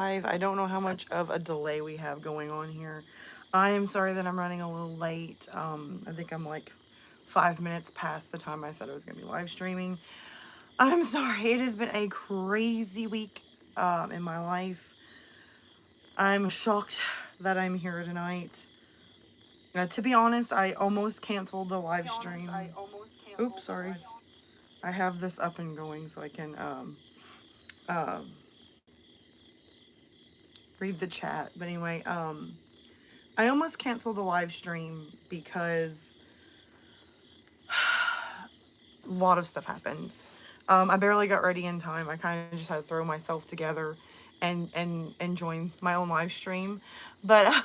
I don't know how much of a delay we have going on here. I am sorry that I'm running a little late. I think I'm like 5 minutes past the time I said I was going to be live streaming. I'm sorry. It has been a crazy week in my life. I'm shocked that I'm here tonight. To be honest, I almost canceled the live stream. Oops, sorry. I have this up and going so I can um, read the chat. But anyway, I almost canceled the live stream because a lot of stuff happened. I barely got ready in time. I kind of just had to throw myself together and join my own live stream. But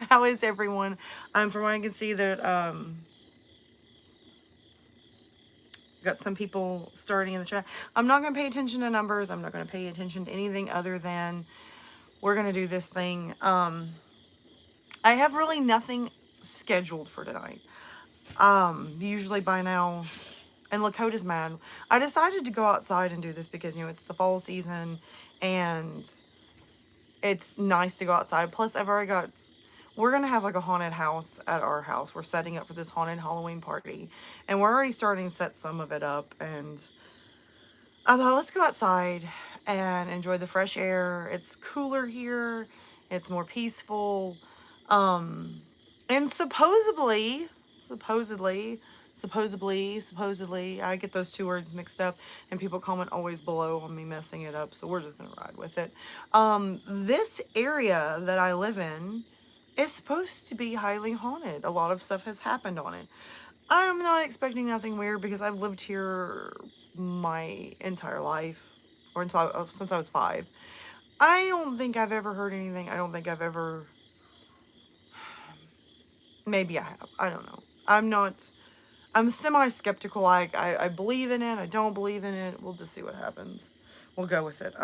how is everyone? From what I can see that got some people starting in the chat. I'm not going to pay attention to numbers. I'm not going to pay attention to anything other than we're going to do this thing. I have really nothing scheduled for tonight. Usually by now, and Lakota's mad. I decided to go outside and do this because, you know, it's the fall season and it's nice to go outside. Plus, we're going to have like a haunted house at our house. We're setting up for this haunted Halloween party and we're already starting to set some of it up. And I thought, let's go outside and enjoy the fresh air. It's cooler here. It's more peaceful. And supposedly, I get those two words mixed up, and people comment always below on me messing it up, so we're just gonna ride with it. This area that I live in is supposed to be highly haunted. A lot of stuff has happened on it. I'm not expecting nothing weird because I've lived here my entire life, or since I was 5. I don't think I've ever heard anything. I don't think I've ever. Maybe I have. I don't know. I'm semi-skeptical. I believe in it. I don't believe in it. We'll just see what happens. We'll go with it.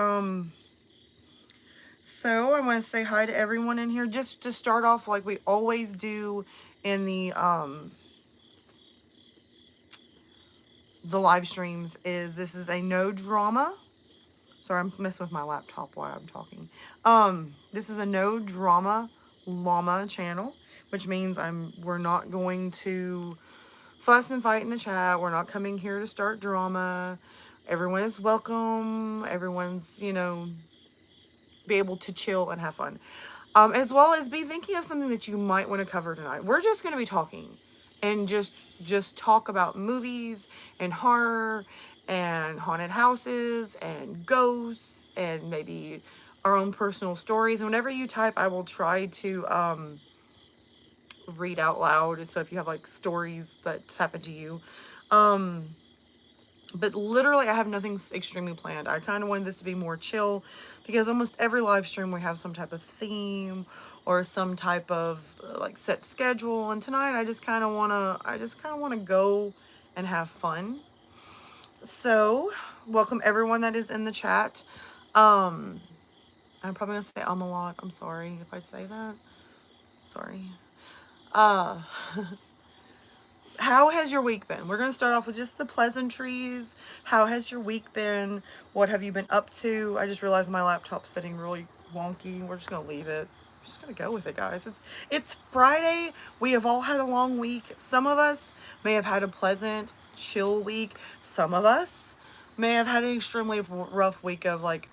So I want to say hi to everyone in here. Just to start off like we always do in the live streams this is a no drama. Sorry, I'm messing with my laptop while I'm talking. This is a no drama llama channel, which means we're not going to fuss and fight in the chat. We're not coming here to start drama. Everyone is welcome. Everyone's, you know, be able to chill and have fun. As well as be thinking of something that you might want to cover tonight. We're just going to be talking and just talk about movies and horror and haunted houses and ghosts and maybe our own personal stories. And whenever you type, I will try to read out loud. So if you have like stories that's happened to you. But literally I have nothing extremely planned. I kind of wanted this to be more chill because almost every live stream we have some type of theme or some type of like set schedule. And tonight I just kind of want to go and have fun. So welcome everyone that is in the chat. I'm probably gonna say a lot. I'm sorry if I say that. Sorry. How has your week been? We're going to start off with just the pleasantries. How has your week been? What have you been up to? I just realized my laptop's sitting really wonky. We're just going to leave it. We're just going to go with it, guys. It's Friday. We have all had a long week. Some of us may have had a pleasant, chill week. Some of us may have had an extremely rough week of like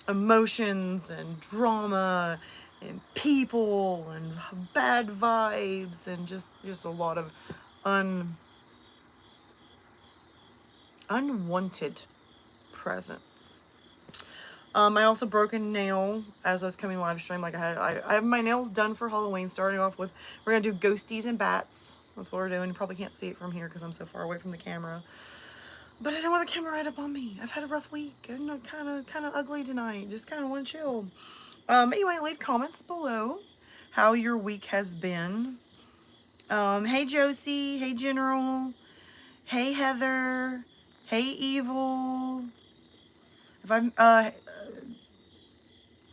emotions and drama and people and bad vibes and just a lot of unwanted presence. I also broke a nail as I was coming live stream. Like I have my nails done for Halloween. Starting off with, we're gonna do ghosties and bats. That's what we're doing. You probably can't see it from here because I'm so far away from the camera. But I don't want the camera right up on me. I've had a rough week. I'm kind of ugly tonight. Just kind of want to chill. Anyway, leave comments below how your week has been. Hey Josie. Hey General. Hey Heather. Hey Evil. If I'm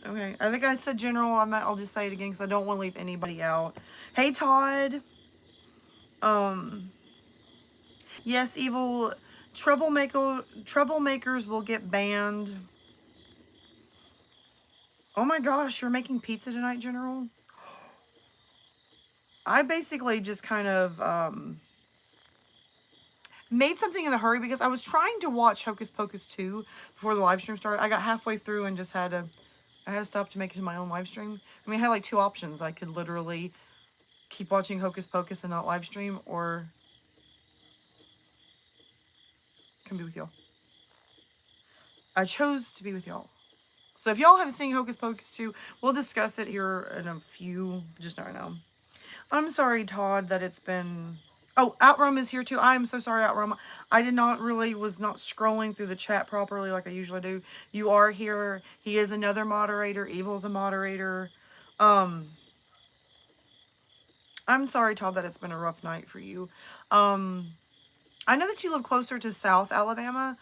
okay, I think I said General. I'll just say it again because I don't want to leave anybody out. Hey Todd. Yes, Evil. Troublemakers will get banned. Oh my gosh, you're making pizza tonight, General? I basically just kind of made something in a hurry because I was trying to watch Hocus Pocus 2 before the live stream started. I got halfway through and just I had to stop to make it to my own live stream. I mean, I had like two options. I could literally keep watching Hocus Pocus and not live stream, or come be with y'all. I chose to be with y'all. So if y'all haven't seen Hocus Pocus 2, we'll discuss it here in a few, just not right now. I'm sorry, Todd, that it's been... Oh, Outroam is here too. I am so sorry, Outroam. I was not scrolling through the chat properly like I usually do. You are here. He is another moderator. Evil's a moderator. I'm sorry, Todd, that it's been a rough night for you. I know that you live closer to South Alabama.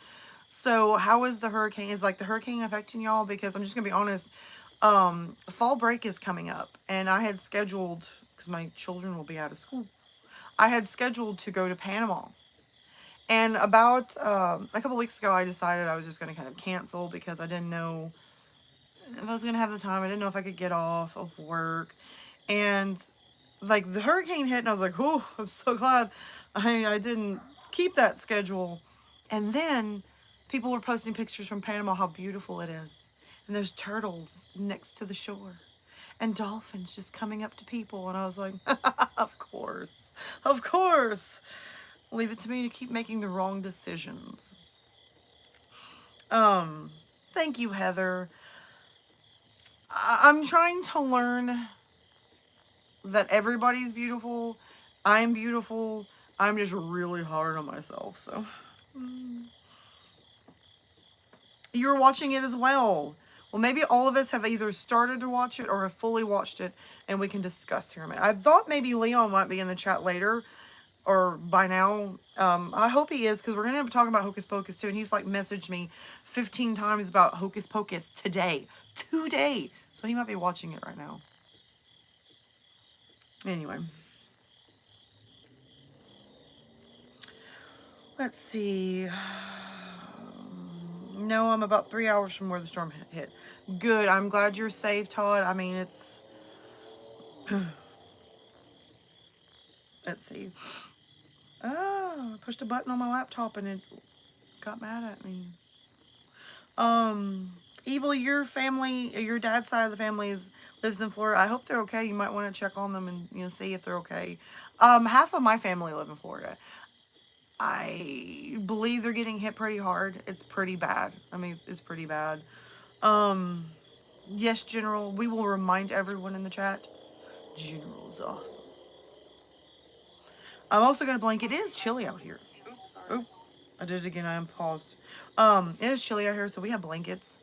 So how is the hurricane? Is like the hurricane affecting y'all? Because I'm just gonna be honest, fall break is coming up, and I had scheduled, because my children will be out of school, I had scheduled to go to Panama. And about a couple weeks ago, I decided I was just gonna kind of cancel because I didn't know if I was gonna have the time. I didn't know if I could get off of work, and like the hurricane hit, and I was like, "Oh, I'm so glad I didn't keep that schedule." And then people were posting pictures from Panama, how beautiful it is, and there's turtles next to the shore, and dolphins just coming up to people, and I was like, "Of course, of course." Leave it to me to keep making the wrong decisions. Thank you, Heather. I'm trying to learn that everybody's beautiful. I'm beautiful. I'm just really hard on myself, so. You're watching it as well. Well, maybe all of us have either started to watch it or have fully watched it, and we can discuss here in a minute. I thought maybe Leon might be in the chat later, or by now. I hope he is, because we're going to be talking about Hocus Pocus too, and he's like messaged me 15 times about Hocus Pocus today. Today! So he might be watching it right now. Anyway. Let's see. No, I'm about 3 hours from where the storm hit. Good. I'm glad you're safe, Todd. I mean, it's... Let's see. Oh, I pushed a button on my laptop and it got mad at me. Evil, your family, your dad's side of the family lives in Florida. I hope they're okay. You might want to check on them and, see if they're okay. Half of my family live in Florida. I believe they're getting hit pretty hard. It's pretty bad. I mean, it's pretty bad. Yes, General, we will remind everyone in the chat. General's awesome. I'm also going to blanket. It is chilly out here. Oh, I did it again. I unpaused. It is chilly out here, so we have blankets.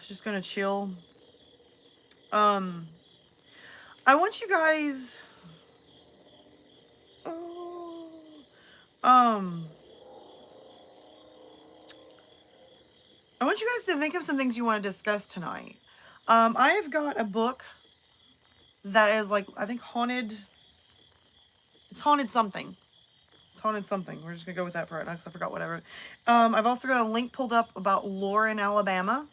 Just going to chill. I want you guys... I want you guys to think of some things you want to discuss tonight. I have got a book that is like, I think haunted. It's haunted something. It's haunted something. We're just going to go with that for right now because I forgot whatever. I've also got a link pulled up about lore in Alabama.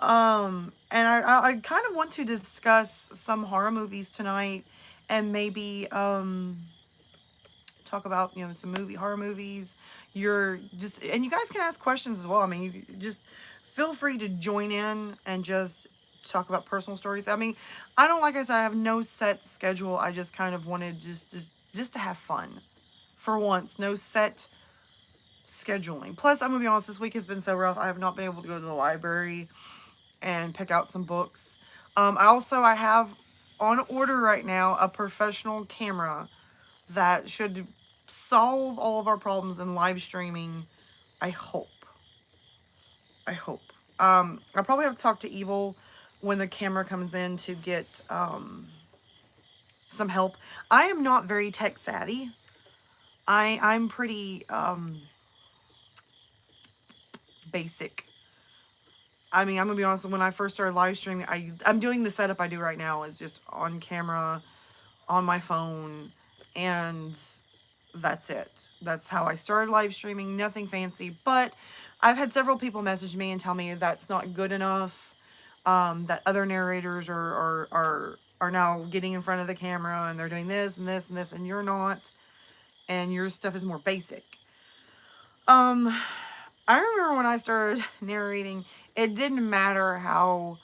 And I kind of want to discuss some horror movies tonight and maybe talk about, some horror movies. And you guys can ask questions as well. I mean, you just feel free to join in and just talk about personal stories. I mean, like I said, I have no set schedule. I just kind of wanted just to have fun for once. No set scheduling. Plus, I'm gonna be honest, this week has been so rough. I have not been able to go to the library and pick out some books. I have on order right now a professional camera that should solve all of our problems in live streaming. I hope. I'll probably have to talk to Evil when the camera comes in to get some help. I am not very tech savvy. I'm pretty basic. I mean, I'm gonna be honest, when I first started live streaming, I'm doing the setup I do right now is just on camera, on my phone, and that's it. That's how I started live streaming, nothing fancy. But I've had several people message me and tell me that's not good enough. that other narrators are now getting in front of the camera and they're doing this and this and this, and you're not, and your stuff is more basic. Um, I remember when I started narrating, it didn't matter how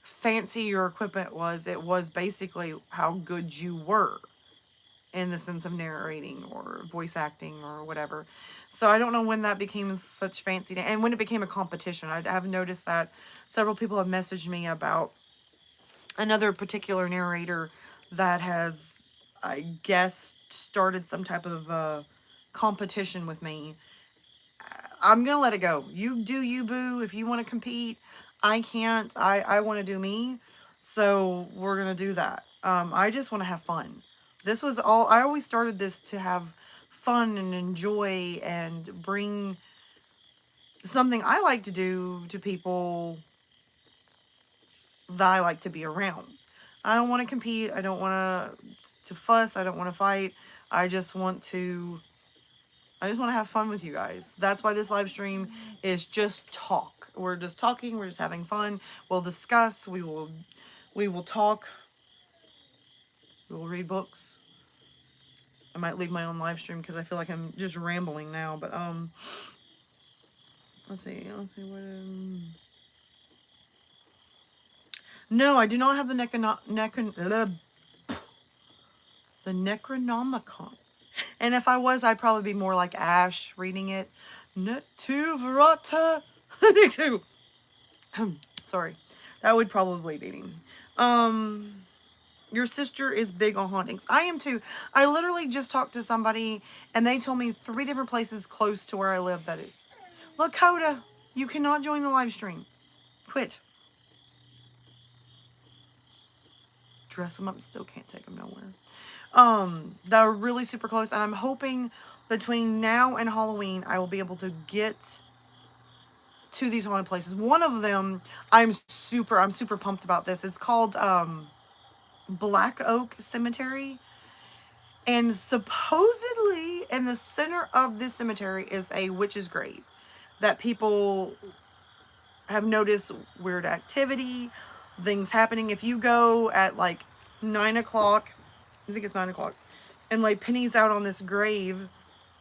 fancy your equipment was, it was basically how good you were in the sense of narrating or voice acting or whatever. So I don't know when that became such fancy, and when it became a competition. I have noticed that several people have messaged me about another particular narrator that has, I guess, started some type of competition with me. I'm gonna let it go. You do you, boo. If you want to compete, I can't. I want to do me. So we're gonna do that. I just want to have fun. This was all. I always started this to have fun and enjoy and bring something I like to do to people that I like to be around. I don't want to compete. I don't want to fuss. I don't want to fight. I just want to I just want to have fun with you guys. That's why this live stream is just talk. We're just talking, we're just having fun. We'll discuss, we will talk. We will read books. I might leave my own live stream because I feel like I'm just rambling now, but let's see what no, I do not have the the Necronomicon. And if I was, I'd probably be more like Ash reading it. Netu Verata. Sorry. That would probably be me. Your sister is big on hauntings. I am too. I literally just talked to somebody and they told me 3 different places close to where I live that is. Lakota, you cannot join the live stream. Quit. Dress them up, still can't take them nowhere. That are really super close, and I'm hoping between now and Halloween I will be able to get to these haunted places. One of them, I'm super pumped about this. It's called Black Oak Cemetery, and supposedly in the center of this cemetery is a witch's grave that people have noticed weird activity, things happening. If you go at like 9 o'clock, I think it's 9 o'clock, and lay pennies out on this grave,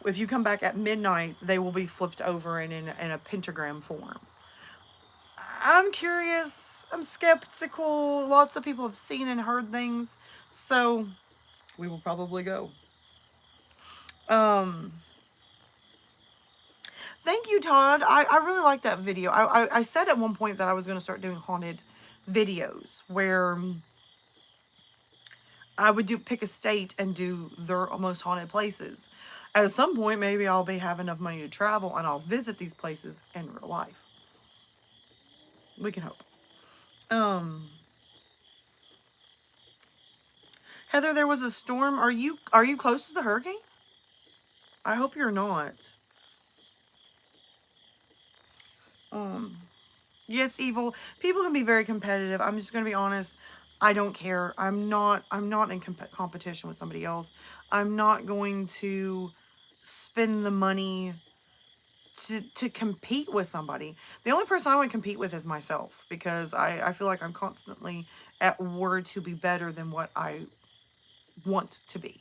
if you come back at midnight, they will be flipped over and in a pentagram form. I'm curious. I'm skeptical. Lots of people have seen and heard things. So we will probably go. Um, Thank you, Todd. I really like that video. I said at one point that I was going to start doing haunted videos where I would pick a state and do their most haunted places. At some point, maybe I'll have enough money to travel and I'll visit these places in real life. We can hope. Heather, there was a storm. Are you close to the hurricane? I hope you're not. Yes, evil. People can be very competitive. I'm just gonna be honest. I don't care. I'm not in competition with somebody else. I'm not going to spend the money to compete with somebody. The only person I would compete with is myself because I feel like I'm constantly at war to be better than what I want to be.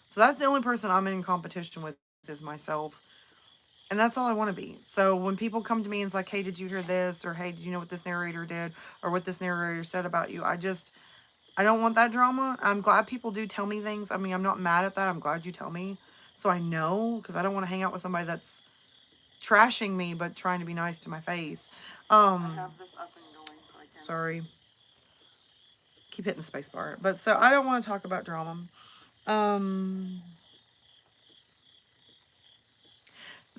So that's the only person I'm in competition with is myself. And that's all I want to be. So when people come to me and it's like, hey, did you hear this? Or hey, did you know what this narrator did? Or what this narrator said about you? I don't want that drama. I'm glad people do tell me things. I mean, I'm not mad at that. I'm glad you tell me. So I know, because I don't want to hang out with somebody that's trashing me but trying to be nice to my face. I have this up and going so I can. Sorry. Keep hitting the space bar. But so I don't want to talk about drama.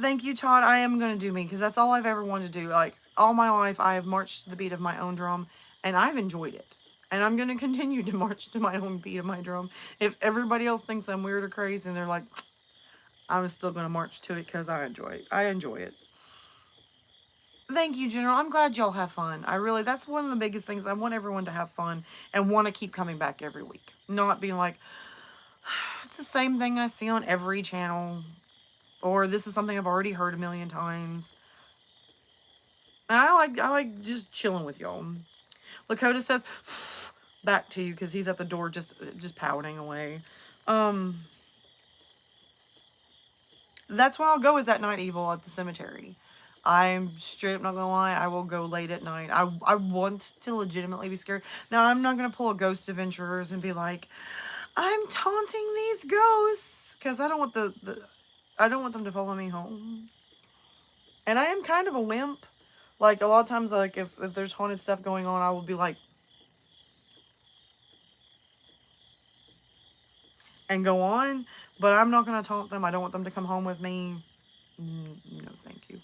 Thank you, Todd. I am going to do me because that's all I've ever wanted to do. Like, all my life, I have marched to the beat of my own drum, and I've enjoyed it. And I'm going to continue to march to my own beat of my drum. If everybody else thinks I'm weird or crazy, and they're like, I'm still going to march to it because I enjoy it. I enjoy it. Thank you, General. I'm glad y'all have fun. That's one of the biggest things. I want everyone to have fun and want to keep coming back every week. Not being like, it's the same thing I see on every channel. Or this is something I've already heard a million times. And I like just chilling with y'all. Lakota says back to you because he's at the door just pouting away. That's why I'll go is at night evil at the cemetery. I'm straight up not gonna lie, I will go late at night. I want to legitimately be scared. Now I'm not gonna pull a Ghost Adventurers and be like, I'm taunting these ghosts because I don't want I don't want them to follow me home. And I am kind of a wimp. Like a lot of times, like if there's haunted stuff going on, I will be like, and go on. But I'm not gonna taunt them. I don't want them to come home with me. No, thank you.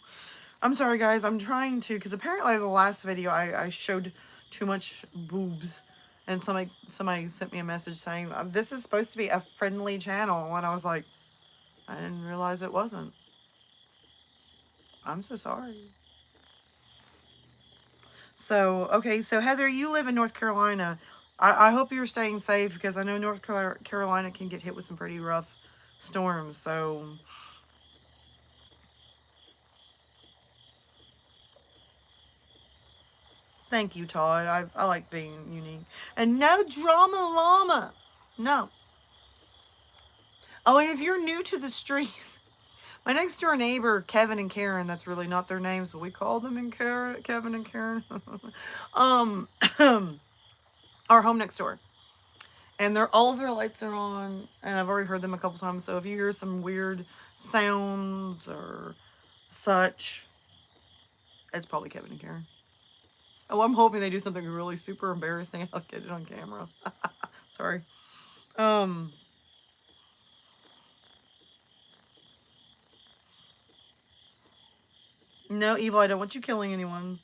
I'm sorry, guys. I'm trying to, because apparently the last video I showed too much boobs, and somebody sent me a message saying this is supposed to be a friendly channel, and I was like, I didn't realize it wasn't. I'm so sorry. So, okay, so Heather, you live in North Carolina. I hope you're staying safe because I know North Carolina can get hit with some pretty rough storms. So, thank you, Todd. I like being unique. And no drama llama. No. Oh, and if you're new to the streets, my next door neighbor, Kevin and Karen, that's really not their names, but we call them in Kevin and Karen, our home next door. And all of their lights are on, and I've already heard them a couple times, so if you hear some weird sounds or such, it's probably Kevin and Karen. Oh, I'm hoping they do something really super embarrassing. I'll get it on camera. Sorry. No, Evil, I don't want you killing anyone.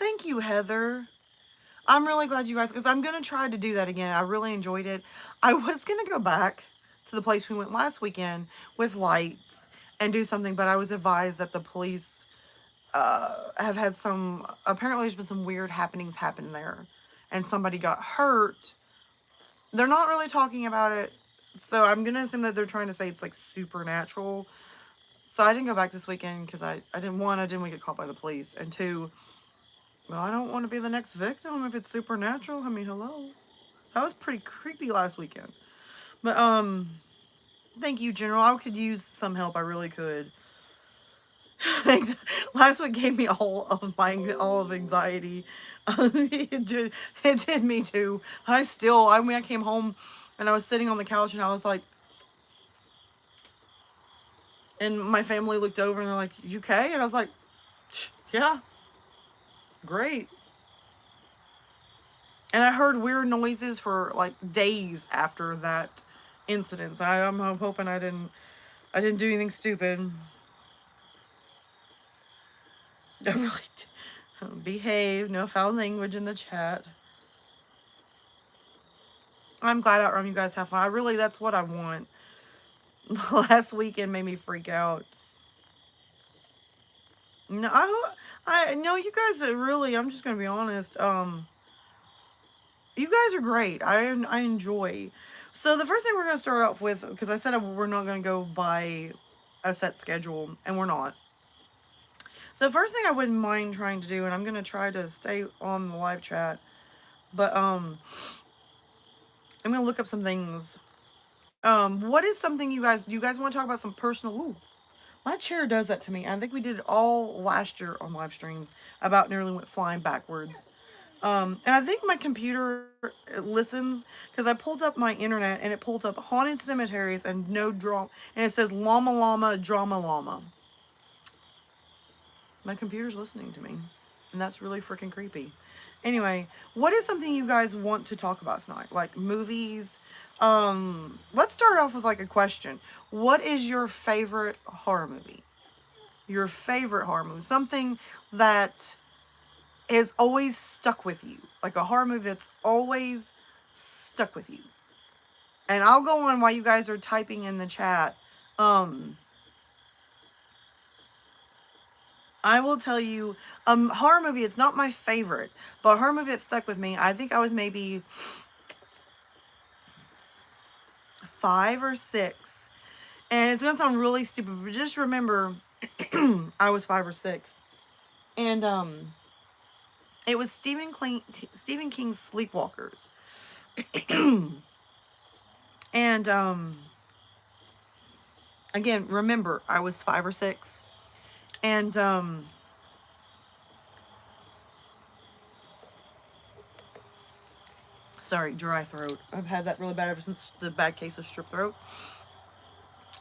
Thank you, Heather. I'm really glad you guys, because I'm going to try to do that again. I really enjoyed it. I was going to go back to the place we went last weekend with lights and do something, but I was advised that the police have had apparently there's been some weird happenings happen there, and somebody got hurt. They're not really talking about it, so I'm going to assume that they're trying to say it's like supernatural. So I didn't go back this weekend because I didn't want to get caught by the police, and two, well, I don't want to be the next victim if it's supernatural. I mean, hello. That was pretty creepy last weekend. But, thank you, General. I could use some help. I really could. Thanks. Last week gave me all of anxiety. It did me too. I mean, I came home and I was sitting on the couch and I was like, and my family looked over and they're like, you okay? And I was like, yeah, great. And I heard weird noises for like days after that incident. So I'm hoping I didn't do anything stupid. I really behave. No foul language in the chat. I'm glad Outrun you guys have fun. That's what I want. Last weekend made me freak out. No, I no, you guys are really. I'm just gonna be honest. You guys are great. I enjoy. So the first thing we're gonna start off with, because I said we're not gonna go by a set schedule, and we're not. The first thing I wouldn't mind trying to do, and I'm gonna try to stay on the live chat, but I'm gonna look up some things. What is something you guys want to talk about? Some personal. Ooh, my chair does that to me. I think we did it all last year on live streams. About nearly went flying backwards. And I think my computer listens because I pulled up my internet and it pulled up haunted cemeteries and no drama, and it says llama llama drama llama. My computer's listening to me, and that's really freaking creepy. Anyway, what is something you guys want to talk about tonight? Like movies? Let's start off with like a question. What is your favorite horror movie? Your favorite horror movie? Something that has always stuck with you. Like a horror movie that's always stuck with you. And I'll go on while you guys are typing in the chat. I will tell you, horror movie, it's not my favorite, but a horror movie that stuck with me, I think I was maybe 5 or 6. And it's going to sound really stupid, but just remember, I was 5 or 6. And it was Stephen King's Sleepwalkers. And again, remember, I was 5 or 6. And sorry, dry throat. I've had that really bad ever since the bad case of strep throat.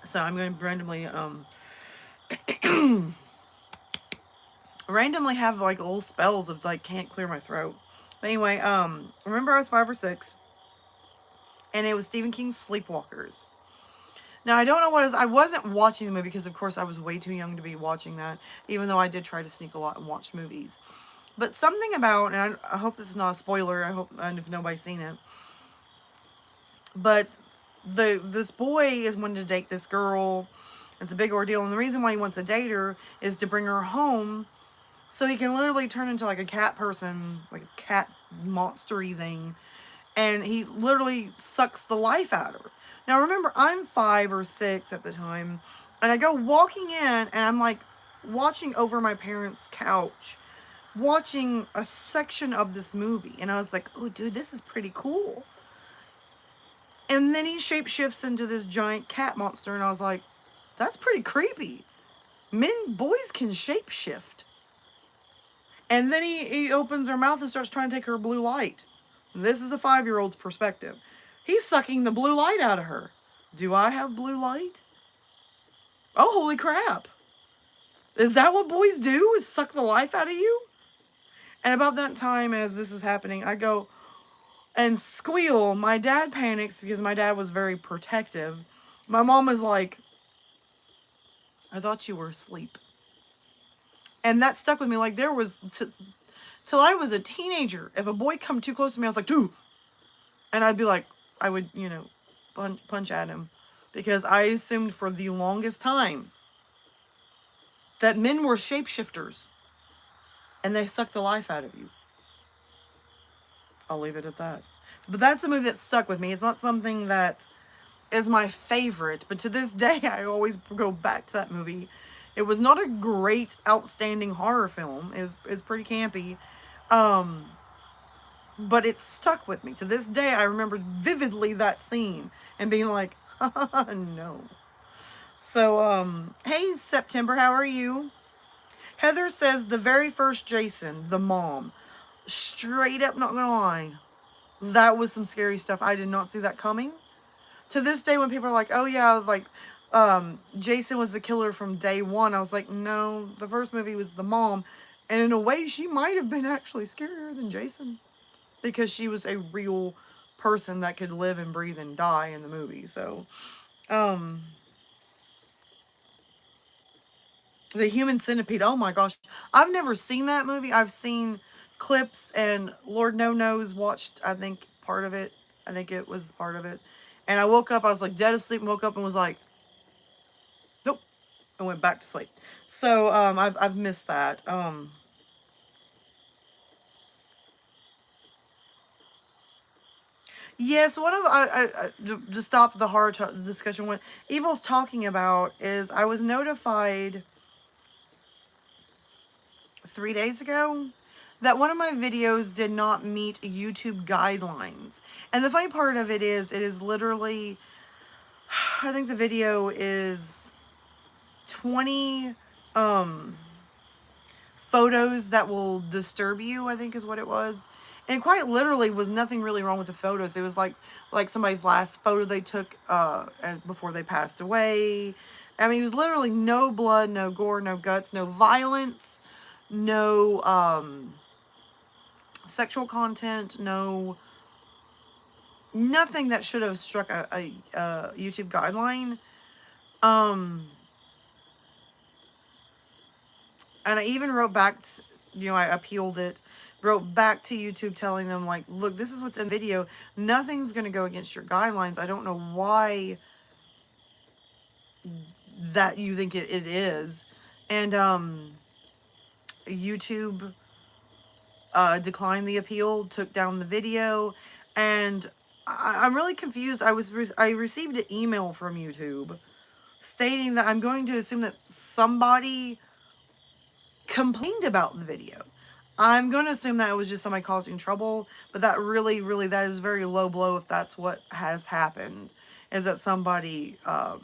So I'm going to randomly have like little spells of like can't clear my throat. But anyway, remember I was 5 or 6, and it was Stephen King's Sleepwalkers. Now I don't know what it is. I wasn't watching the movie because of course I was way too young to be watching that, even though I did try to sneak a lot and watch movies. But something about, and I hope this is not a spoiler, I hope, and if nobody's seen it, but this boy is wanting to date this girl. It's a big ordeal, and the reason why he wants to date her is to bring her home so he can literally turn into like a cat person, like a cat monster-y thing, and he literally sucks the life out of her. Now remember, I'm 5 or 6 at the time, and I go walking in, and I'm like watching over my parents' couch, watching a section of this movie, and I was like, oh dude, this is pretty cool. And then he shapeshifts into this giant cat monster, and I was like, that's pretty creepy. Boys can shapeshift. And then he opens her mouth and starts trying to take her blue light. This is a 5-year-old's perspective. He's sucking the blue light out of her. Do I have blue light? Oh, holy crap. Is that what boys do, is suck the life out of you? And about that time as this is happening, I go and squeal. My dad panics because my dad was very protective. My mom is like, I thought you were asleep. And that stuck with me. Like, there was, till I was a teenager, if a boy come too close to me, I was like, dude. And I'd be like, I would, punch at him. Because I assumed for the longest time that men were shapeshifters. And they suck the life out of you. I'll leave it at that. But that's a movie that stuck with me. It's not something that is my favorite. But to this day, I always go back to that movie. It was not a great, outstanding horror film. It was pretty campy. But it stuck with me. To this day, I remember vividly that scene and being like, no. So, hey, September, how are you? Heather says the very first Jason, the mom. Straight up, not gonna lie. That was some scary stuff. I did not see that coming. To this day, when people are like, oh yeah, like, Jason was the killer from day one, I was like, no, the first movie was the mom. And in a way, she might have been actually scarier than Jason. Because she was a real person that could live and breathe and die in the movie. So, the Human Centipede, oh my gosh. I've never seen that movie. I've seen clips, and Lord knows watched, I think, part of it. I think it was part of it. And I woke up, I was like dead asleep, and woke up and was like, nope, and went back to sleep. So, I've missed that. Yes, one of to stop the horror discussion, what Evil's talking about is I was notified 3 days ago that one of my videos did not meet YouTube guidelines. And the funny part of it is literally, I think the video is 20 photos that will disturb you, I think is what it was. And quite literally was nothing really wrong with the photos. It was like somebody's last photo they took before they passed away. I mean, it was literally no blood, no gore, no guts, no violence, no sexual content, nothing that should have struck a YouTube guideline. And I even wrote back, I appealed it, wrote back to YouTube telling them, like, look, this is what's in the video. Nothing's going to go against your guidelines. I don't know why that you think it is. And YouTube declined the appeal, took down the video, and I'm really confused. I received an email from YouTube stating that I'm going to assume that somebody complained about the video. I'm going to assume that it was just somebody causing trouble, but that really, that is very low blow if that's what has happened, is that somebody, I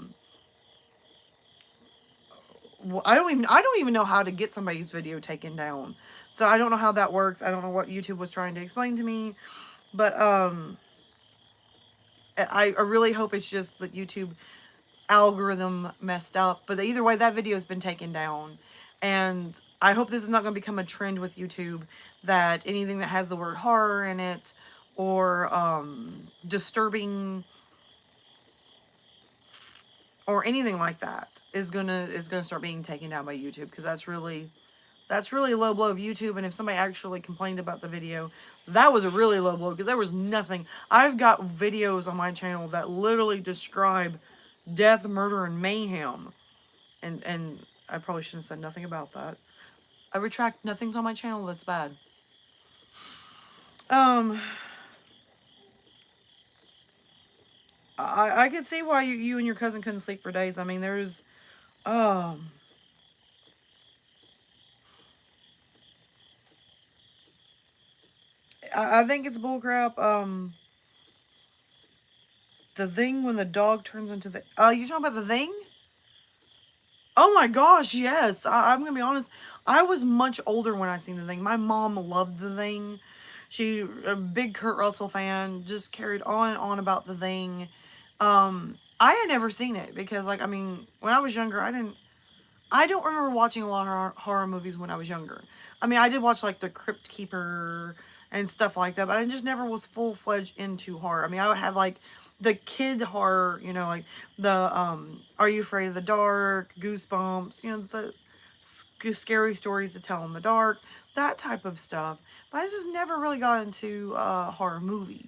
don't even know how to get somebody's video taken down. So I don't know how that works. I don't know what YouTube was trying to explain to me, but, I really hope it's just that YouTube algorithm messed up. But either way, that video has been taken down. And I hope this is not going to become a trend with YouTube, that anything that has the word horror in it or disturbing or anything like that is gonna start being taken down by YouTube, because that's really a low blow of YouTube. And if somebody actually complained about the video, that was a really low blow, because there was nothing. I've got videos on my channel that literally describe death, murder, and mayhem. And I probably shouldn't have said nothing about that. I retract, nothing's on my channel that's bad. I could see why you and your cousin couldn't sleep for days. I mean, there's, I think it's bullcrap. The Thing, when the dog turns into the, you talking about The Thing? Oh my gosh, yes. I'm gonna be honest. I was much older when I seen The Thing. My mom loved The Thing. She, a big Kurt Russell fan, just carried on and on about The Thing. I had never seen it because, like, I mean, when I was younger, I don't remember watching a lot of horror movies when I was younger. I mean, I did watch, like, The Crypt Keeper and stuff like that, but I just never was full-fledged into horror. I mean, I would have, like, the kid horror, you know, like the, Are You Afraid of the Dark, Goosebumps, you know, the scary stories to tell in the dark, that type of stuff. But I just never really got into horror movies.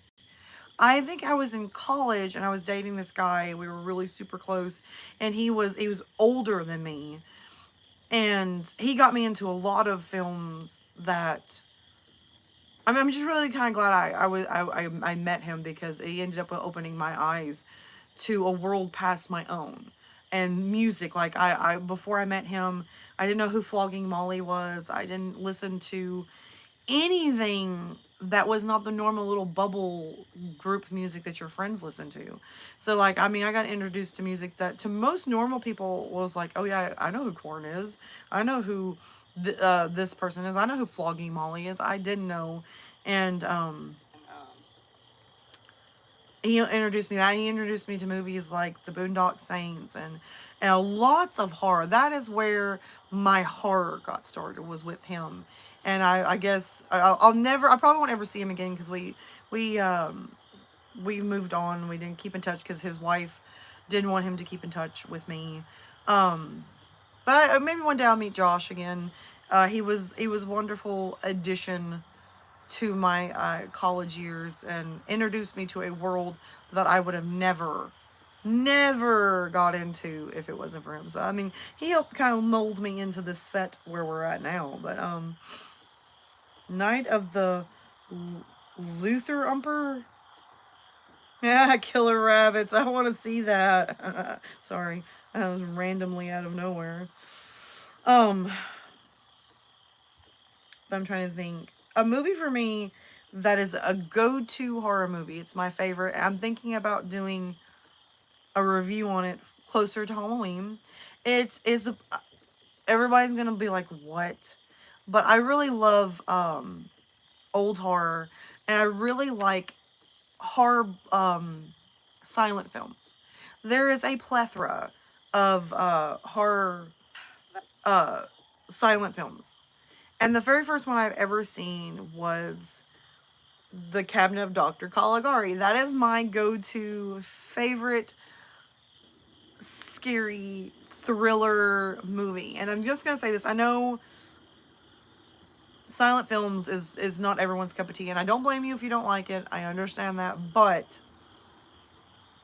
I think I was in college and I was dating this guy. We were really super close, and he was older than me, and he got me into a lot of films that, I mean, I'm just really kind of glad I met him, because he ended up opening my eyes to a world past my own. And music, like, I before I met him, I didn't know who Flogging Molly was. I didn't listen to anything that was not the normal little bubble group music that your friends listen to. So, like, I mean, I got introduced to music that to most normal people was like, oh yeah, I know who Korn is. I know who this person is. I know who Flogging Molly is. I didn't know. And he introduced me to that. He introduced me to movies like The Boondock Saints and lots of horror. That is where my horror got started, was with him. And I guess I probably won't ever see him again, because we moved on. We didn't keep in touch because his wife didn't want him to keep in touch with me. But maybe one day I'll meet Josh again. He was a wonderful addition to my college years, and introduced me to a world that I would have never got into if it wasn't for him. So, I mean, he helped kind of mold me into this set where we're at now. But, Night of the Luther Umper? Yeah, Killer Rabbits. I want to see that. Sorry. That was randomly out of nowhere. But I'm trying to think. A movie for me that is a go-to horror movie. It's my favorite. I'm thinking about doing a review on it closer to Halloween. Everybody's gonna be like, what? But I really love old horror, and I really like horror silent films. There is a plethora of horror silent films. And the very first one I've ever seen was The Cabinet of Dr. Caligari. That is my go-to favorite scary thriller movie. And I'm just going to say this. I know silent films is not everyone's cup of tea, and I don't blame you if you don't like it. I understand that. But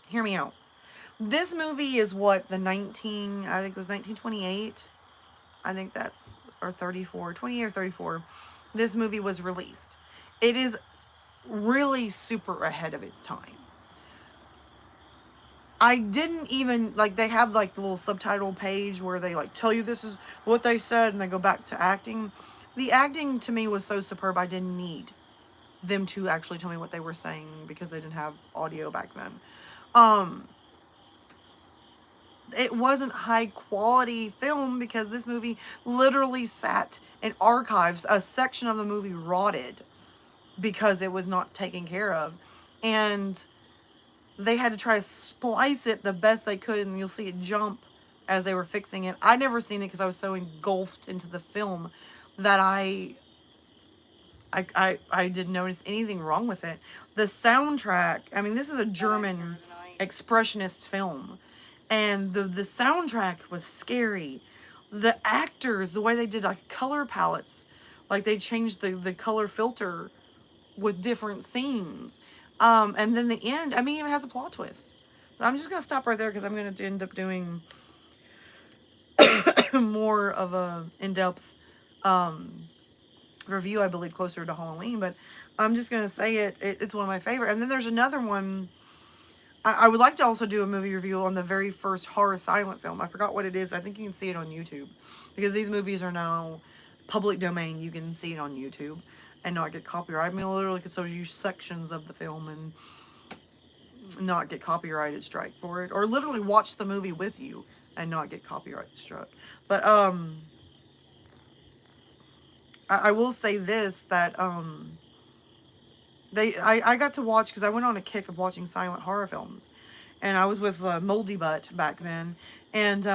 hear me out. This movie is what, I think it was 1928. I think that's, or 34, 28 or 34. This movie was released. It is really super ahead of its time. I didn't even, like, they have, like, the little subtitle page where they, like, tell you this is what they said and they go back to acting. The acting to me was so superb, I didn't need them to actually tell me what they were saying because they didn't have audio back then. Um, it wasn't high quality film because this movie literally sat in archives. A section of the movie rotted because it was not taken care of. And they had to try to splice it the best they could, and you'll see it jump as they were fixing it. I never seen it because I was so engulfed into the film that I didn't notice anything wrong with it. The soundtrack, I mean, this is a German expressionist film, and the soundtrack was scary. The actors, the way they did like color palettes, like they changed the color filter with different scenes. And then the end, I mean, it even has a plot twist. So I'm just going to stop right there because I'm going to end up doing more of a in-depth review, I believe, closer to Halloween. But I'm just going to say it's one of my favorite. And then there's another one. I would like to also do a movie review on the very first horror silent film. I forgot what it is. I think you can see it on YouTube. Because these movies are now public domain. You can see it on YouTube and not get copyright. I mean, I literally could sort of use sections of the film and not get copyrighted strike for it. Or literally watch the movie with you and not get copyright struck. But, I will say this, that, I got to watch, because I went on a kick of watching silent horror films, and I was with Moldy Butt back then, and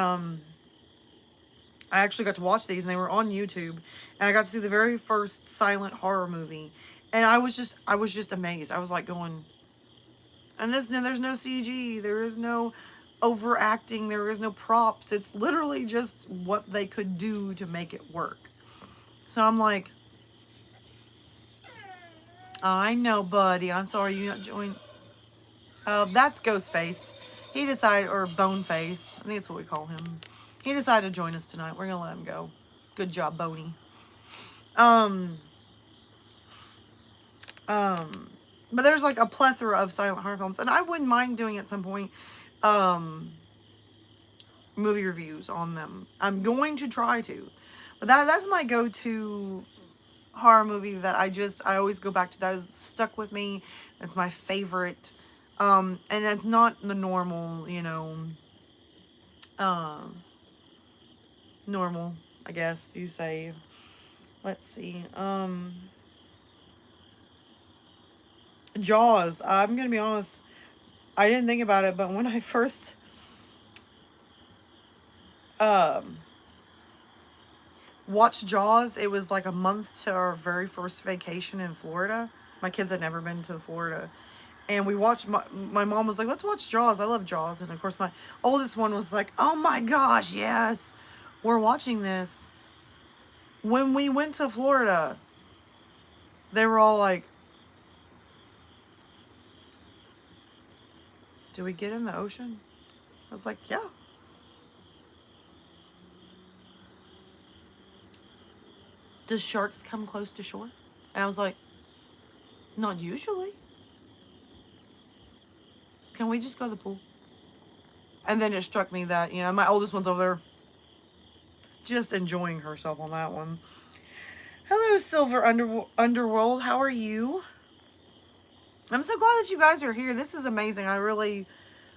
I actually got to watch these, and they were on YouTube, and I got to see the very first silent horror movie, and I was just amazed. I was like going, and there's no CG, there is no overacting, there is no props. It's literally just what they could do to make it work. So I'm like, I know, buddy. I'm sorry you not joined. That's Ghostface. He decided, or Boneface. I think that's what we call him. He decided to join us tonight. We're gonna let him go. Good job, Boney. But there's like a plethora of silent horror films, and I wouldn't mind doing at some point, movie reviews on them. I'm going to try to, but that's my go-to horror movie that I always go back to. That is stuck with me. It's my favorite. And it's not the normal, normal, I guess you say. Let's see. Jaws. I'm gonna be honest. I didn't think about it, but when I first watched Jaws, it was like a month to our very first vacation in Florida. My kids had never been to Florida. And we watched, my mom was like, let's watch Jaws. I love Jaws. And of course, my oldest one was like, oh my gosh, yes, we're watching this. When we went to Florida, they were all like, do we get in the ocean? I was like, yeah. Does sharks come close to shore? And I was like, not usually. Can we just go to the pool? And then it struck me that, my oldest one's over there just enjoying herself on that one. Hello, Silver Underworld. How are you? I'm so glad that you guys are here. This is amazing. I'm really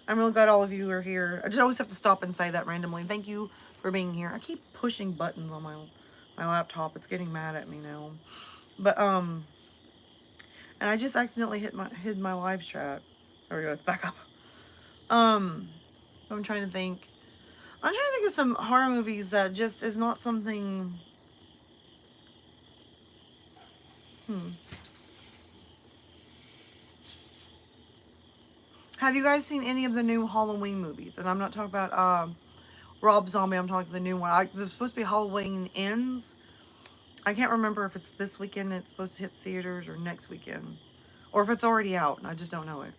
glad all of you are here. I just always have to stop and say that randomly. Thank you for being here. I keep pushing buttons on my laptop. It's getting mad at me now. But, and I just accidentally hid my live chat. There we go. It's back up. I'm trying to think. I'm trying to think of some horror movies that just is not something. Have you guys seen any of the new Halloween movies? And I'm not talking about Rob Zombie. I'm talking the new one. There's supposed to be Halloween Ends. I can't remember if it's this weekend it's supposed to hit theaters or next weekend. Or if it's already out and I just don't know it.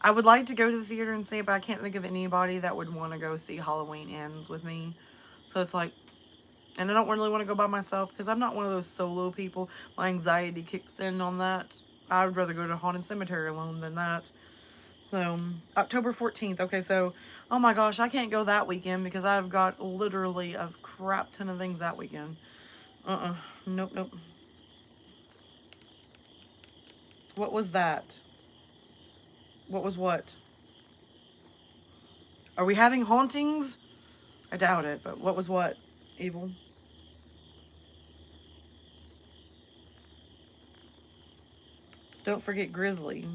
I would like to go to the theater and see it, but I can't think of anybody that would want to go see Halloween Ends with me. So it's like, and I don't really want to go by myself because I'm not one of those solo people. My anxiety kicks in on that. I would rather go to Haunted Cemetery alone than that. So, October 14th. Okay, so, oh my gosh, I can't go that weekend because I've got literally a crap ton of things that weekend. Nope, nope. What was that? What was what? Are we having hauntings? I doubt it, but what was what? Evil? Don't forget Grizzly.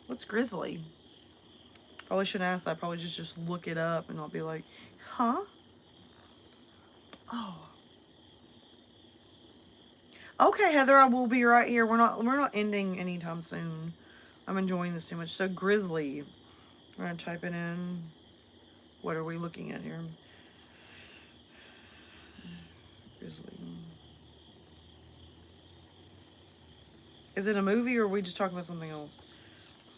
What's Grizzly? Probably shouldn't ask that. Probably just look it up and I'll be like, huh? Oh. Okay, Heather, I will be right here. We're not ending anytime soon. I'm enjoying this too much. So Grizzly. We're gonna type it in. What are we looking at here? Grizzly. Is it a movie or are we just talking about something else?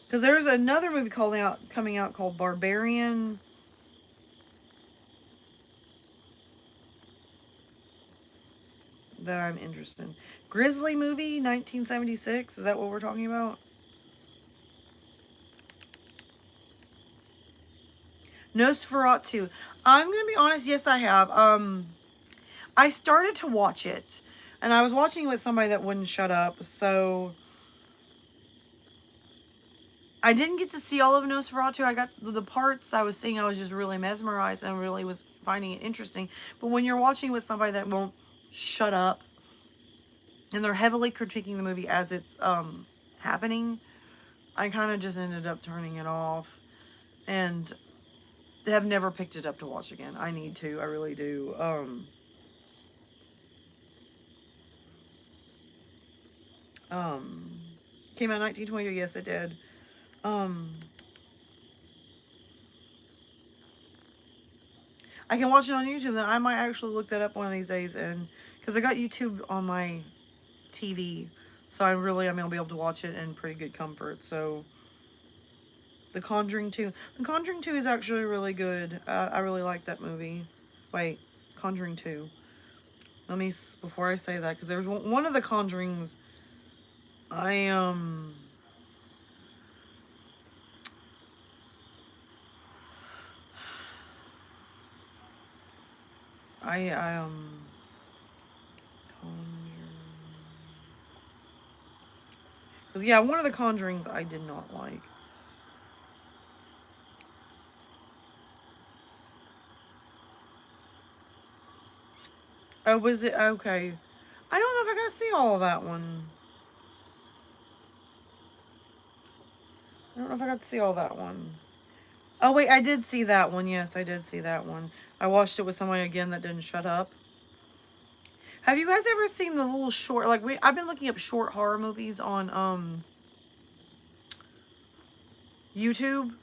Because there's another movie coming out called Barbarian. That I'm interested in. Grizzly movie, 1976. Is that what we're talking about? Nosferatu. I'm gonna be honest. Yes, I have. I started to watch it, and I was watching it with somebody that wouldn't shut up. So I didn't get to see all of Nosferatu. I got the parts I was seeing. I was just really mesmerized and really was finding it interesting. But when you're watching with somebody that won't shut up, and they're heavily critiquing the movie as it's happening, I kind of just ended up turning it off, and have never picked it up to watch again. I need to. I really do. Came out 1922. Yes, it did. I can watch it on YouTube. Then I might actually look that up one of these days, and because I got YouTube on my TV, so I mean, I'll be able to watch it in pretty good comfort. So, The Conjuring 2. The Conjuring 2 is actually really good. I really like that movie. Wait, Conjuring 2. Let me, before I say that, because there's one of the Conjurings, I, because, yeah, one of the Conjurings I did not like. Oh, was it? Okay. I don't know if I got to see all of that one. I don't know if I got to see all that one. Oh, wait, I did see that one. Yes, I did see that one. I watched it with somebody again that didn't shut up. Have you guys ever seen the little short, like, I've been looking up short horror movies on, YouTube.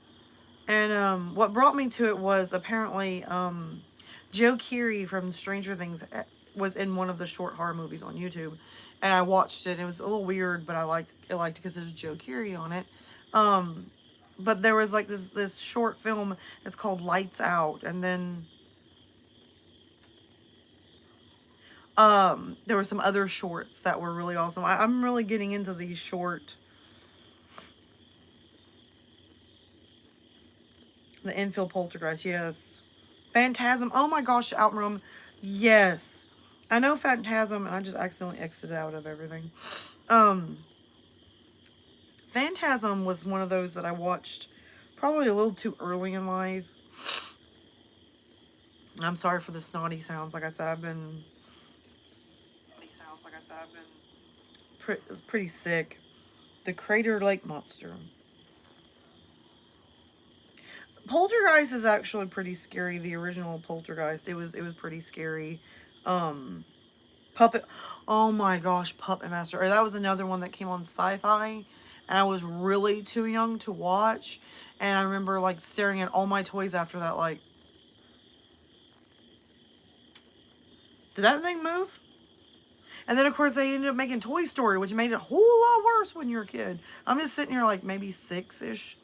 And, what brought me to it was apparently, Joe Keery from Stranger Things was in one of the short horror movies on YouTube. And I watched it. It was a little weird, but I liked it because there's Joe Keery on it. But there was like this short film. It's called Lights Out, and then there were some other shorts that were really awesome. I'm really getting into these short. The Enfield Poltergeist, yes. Phantasm. Oh my gosh, Outroom, yes. I know Phantasm, and I just accidentally exited out of everything. Phantasm was one of those that I watched probably a little too early in life. I'm sorry for the snotty sounds. Like I said, I've been pretty sick. The Crater Lake Monster. Poltergeist is actually pretty scary. The original Poltergeist, it was pretty scary. Puppet. Oh my gosh, Puppet Master. Or that was another one that came on Sci-Fi, and I was really too young to watch. And I remember like staring at all my toys after that. Like, did that thing move? And then of course they ended up making Toy Story, which made it a whole lot worse when you're a kid. I'm just sitting here like maybe 6-ish.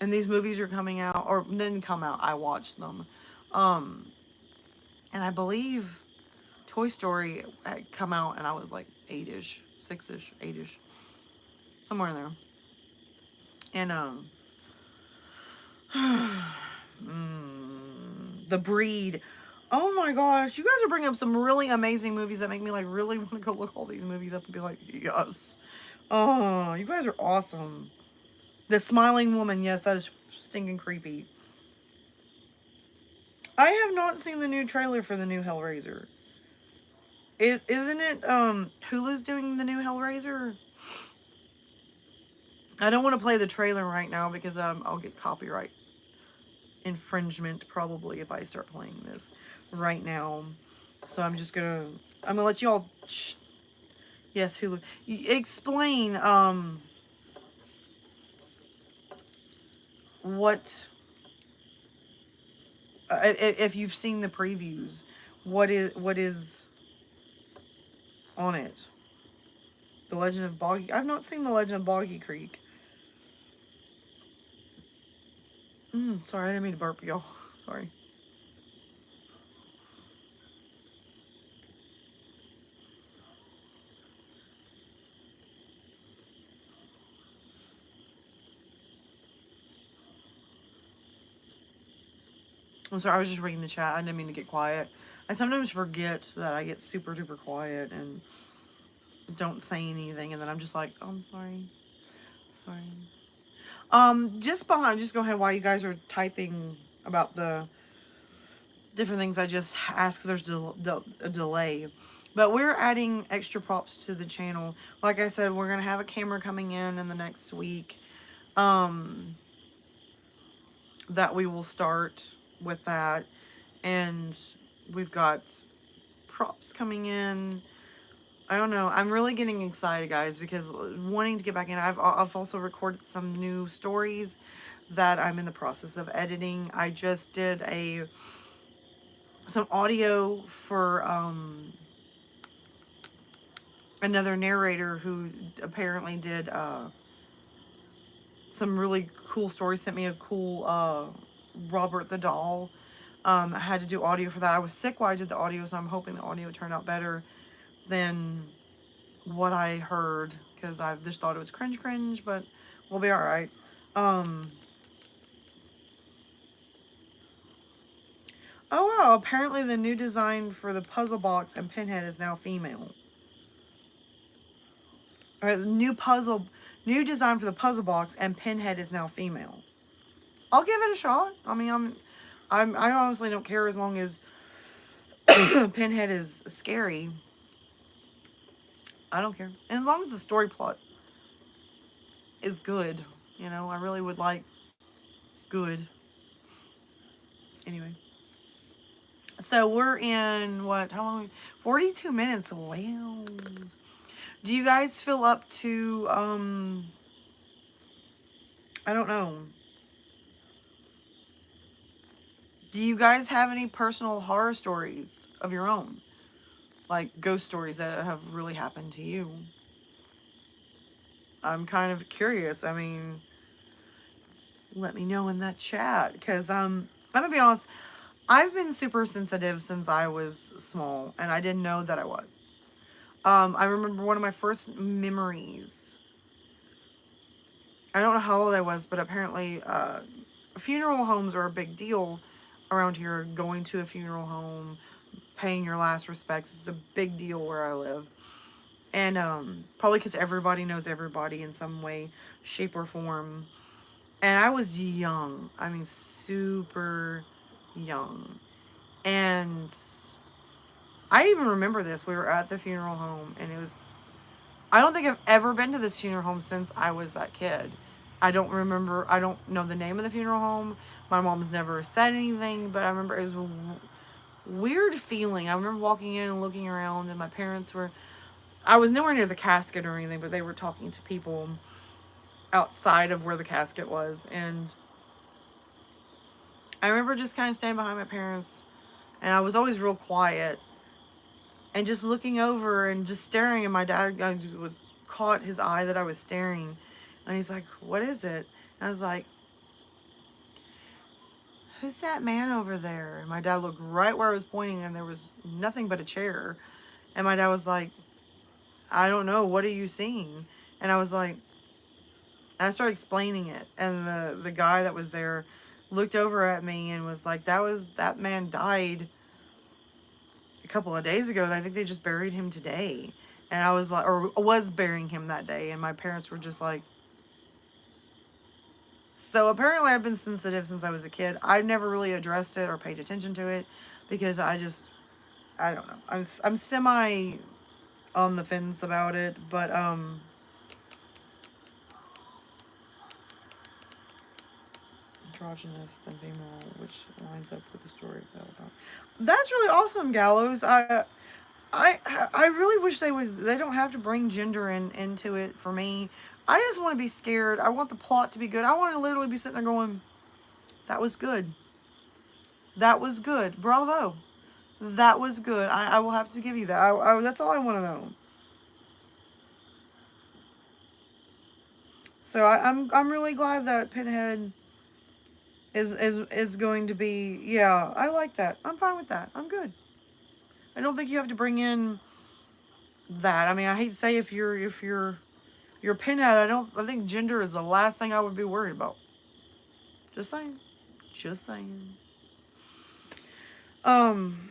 And these movies are coming out, or didn't come out. I watched them. And I believe Toy Story had come out and I was like 8-ish, 6-ish, 8-ish. Somewhere in there. And The Breed. Oh my gosh, you guys are bringing up some really amazing movies that make me like really want to go look all these movies up and be like, yes. Oh, you guys are awesome. The Smiling Woman, yes, that is stinking creepy. I have not seen the new trailer for the new Hellraiser. Isn't it Hulu's doing the new Hellraiser? I don't want to play the trailer right now because I'll get copyright infringement probably if I start playing this right now. So I'm gonna let you all. Yes, Hulu. Explain what if you've seen the previews. What is on it? The Legend of Boggy. I've not seen the Legend of Boggy Creek. Sorry, I didn't mean to burp, y'all. Sorry. I'm sorry, I was just reading the chat. I didn't mean to get quiet. I sometimes forget that I get super duper quiet and don't say anything, and then I'm just like, oh, I'm sorry. Sorry. Just go ahead while you guys are typing about the different things I just asked. There's a delay. But we're adding extra props to the channel. Like I said, we're going to have a camera coming in the next week. That we will start with that. And we've got props coming in. I don't know. I'm really getting excited, guys, because wanting to get back in. I've also recorded some new stories that I'm in the process of editing. I just did some audio for another narrator who apparently did some really cool stories. Sent me a cool Robert the Doll. I had to do audio for that. I was sick while I did the audio, so I'm hoping the audio turned out better than what I heard, because I just thought it was cringe, but we'll be alright. Oh wow, apparently the new design for the puzzle box and Pinhead is now female. Alright, the new design for the puzzle box and Pinhead is now female. I'll give it a shot. I mean, I honestly don't care as long as Pinhead is scary. I don't care. And as long as the story plot is good, you know, I really would like good. Anyway. So we're in, how long? 42 minutes. Wow. Do you guys feel up to, I don't know. Do you guys have any personal horror stories of your own? Like ghost stories that have really happened to you? I'm kind of curious. I mean, let me know in that chat. Because, I'm going to be honest, I've been super sensitive since I was small. And I didn't know that I was. I remember one of my first memories. I don't know how old I was, but apparently funeral homes are a big deal around here. Going to a funeral home, paying your last respects is a big deal where I live. And probably because everybody knows everybody in some way, shape, or form. And I was young. I mean, super young. And I even remember this. We were at the funeral home, and it was... I don't think I've ever been to this funeral home since I was that kid. I don't know the name of the funeral home. My mom's never said anything, but I remember it was a weird feeling. I remember walking in and looking around, and my parents were... I was nowhere near the casket or anything, but they were talking to people outside of where the casket was. And I remember just kind of standing behind my parents, and I was always real quiet, and just looking over and just staring. And my dad was caught his eye that I was staring, and he's like, "What is it?" And I was like, "Who's that man over there?" And my dad looked right where I was pointing, and there was nothing but a chair. And my dad was like, "I don't know. What are you seeing?" And I was like, And I started explaining it, and the guy that was there looked over at me and was like, that man died a couple of days ago. I think they just buried him today." And I was like, or was burying him that day, and my parents were just like, so apparently I've been sensitive since I was a kid. I never really addressed it or paid attention to it because I don't know. I'm semi on the fence about it, but androgynous than female, which lines up with the story of Belladonna. That's really awesome, Gallows. I I really wish they would. They don't have to bring gender into it for me. I just want to be scared. I want the plot to be good. I want to literally be sitting there going, "That was good. That was good. Bravo. That was good. I will have to give you that. That's all I want to know." So I'm really glad that Pinhead is going to be. Yeah, I like that. I'm fine with that. I'm good. I don't think you have to bring in that. I mean, I hate to say if you're Pinhead, I think gender is the last thing I would be worried about. Just saying. Just saying. Um,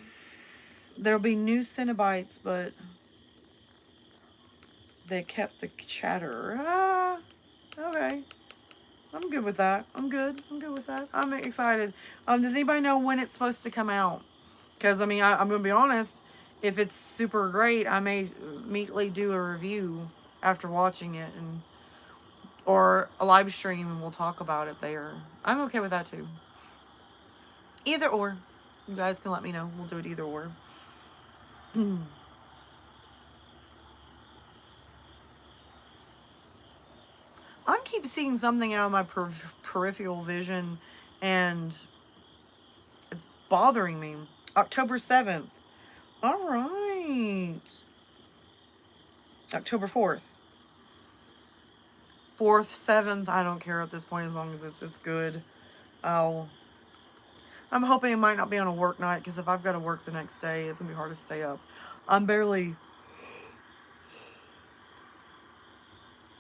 there'll be new Cenobites, but they kept the chatter. Ah, okay. I'm good with that. I'm good. I'm good with that. I'm excited. Does anybody know when it's supposed to come out? Because I mean, I'm gonna be honest. If it's super great, I may immediately do a review after watching it, and or a live stream, and we'll talk about it there. I'm okay with that too. Either or. You guys can let me know. We'll do it either or. I keep seeing something out of my peripheral vision, and it's bothering me. October 7th. All right. October 4th. 4th, 7th, I don't care at this point as long as it's good. I'm hoping it might not be on a work night, because if I've got to work the next day, it's going to be hard to stay up. I'm barely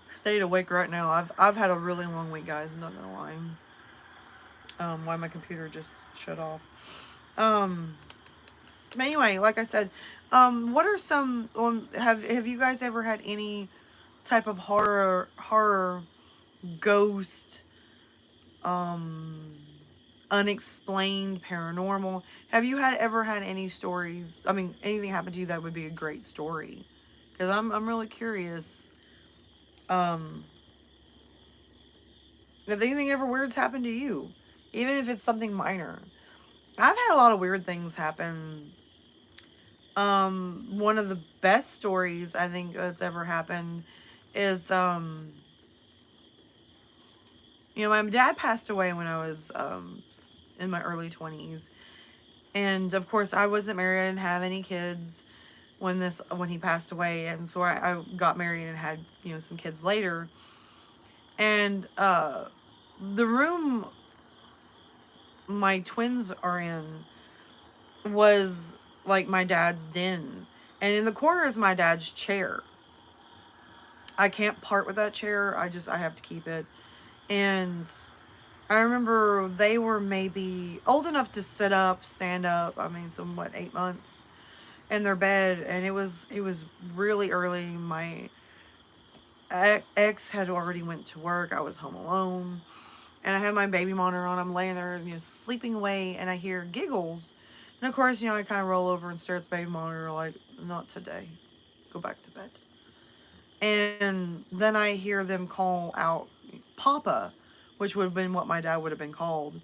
stayed awake right now. I've had a really long week, guys. I'm not going to lie. Why my computer just shut off. But anyway, like I said, what are some, have you guys ever had any type of horror, ghost, unexplained, paranormal? Have you ever had any stories? I mean, anything happen to you that would be a great story? Because I'm really curious. If anything ever weird's happened to you, even if it's something minor. I've had a lot of weird things happen. One of the best stories I think that's ever happened is, my dad passed away when I was, in my early 20s. And of course I wasn't married. I didn't have any kids when he passed away. And so I got married and had, some kids later. And, the room my twins are in was like my dad's den. And in the corner is my dad's chair. I can't part with that chair. I have to keep it. And I remember they were maybe old enough to sit up, stand up. I mean, somewhat 8 months in their bed. And it was really early. My ex had already went to work. I was home alone. And I have my baby monitor on. I'm laying there, sleeping away. And I hear giggles. And of course, I kind of roll over and stare at the baby monitor like, not today. Go back to bed. And then I hear them call out Papa, which would have been what my dad would have been called.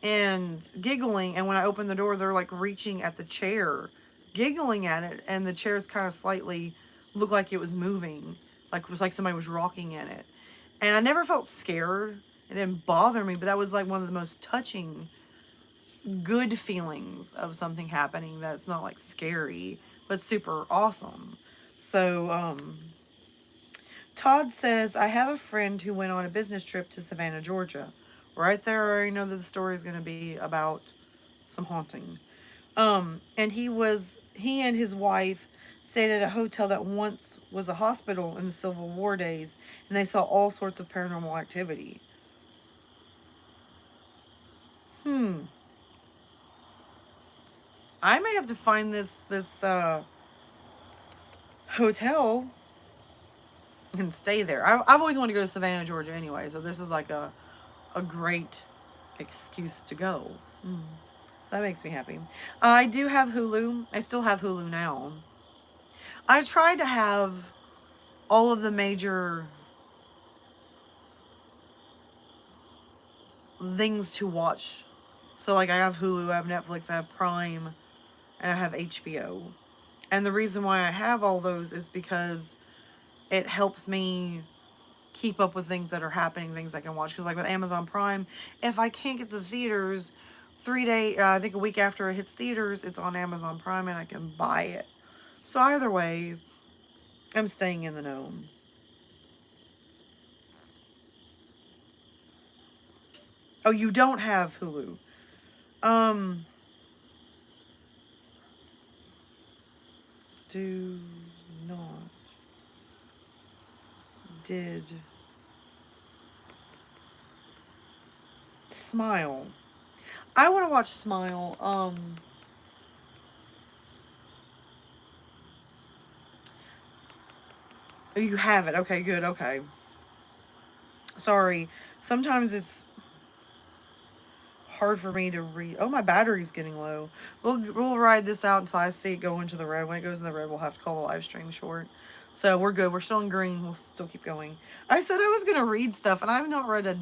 And giggling. And when I open the door, they're like reaching at the chair, giggling at it. And the chair's kind of slightly looked like it was moving. Like it was like somebody was rocking in it. And I never felt scared. It didn't bother me, but that was like one of the most touching, good feelings of something happening that's not like scary, but super awesome. So, Todd says, I have a friend who went on a business trip to Savannah, Georgia. Right there, I already know that the story is going to be about some haunting. And he and his wife stayed at a hotel that once was a hospital in the Civil War days, and they saw all sorts of paranormal activity. Hmm. I may have to find this hotel and stay there. I've always wanted to go to Savannah, Georgia anyway, so this is like a great excuse to go. Mm. So that makes me happy. I do have Hulu. I still have Hulu now. I tried to have all of the major things to watch. So like I have Hulu, I have Netflix, I have Prime, and I have HBO. And the reason why I have all those is because it helps me keep up with things that are happening, things I can watch. Because like with Amazon Prime, if I can't get to the theaters, 3 day, I think a week after it hits theaters, it's on Amazon Prime and I can buy it. So either way, I'm staying in the know. Oh, you don't have Hulu. Um, do not did Smile. I want to watch Smile. You have it. Okay, good. Okay. Sorry. Sometimes it's hard for me to read. Oh, my battery's getting low. We'll ride this out until I see it go into the red. When it goes in the red, we'll have to call the live stream short. So we're good. We're still in green. We'll still keep going. I said I was going to read stuff, and I've not read a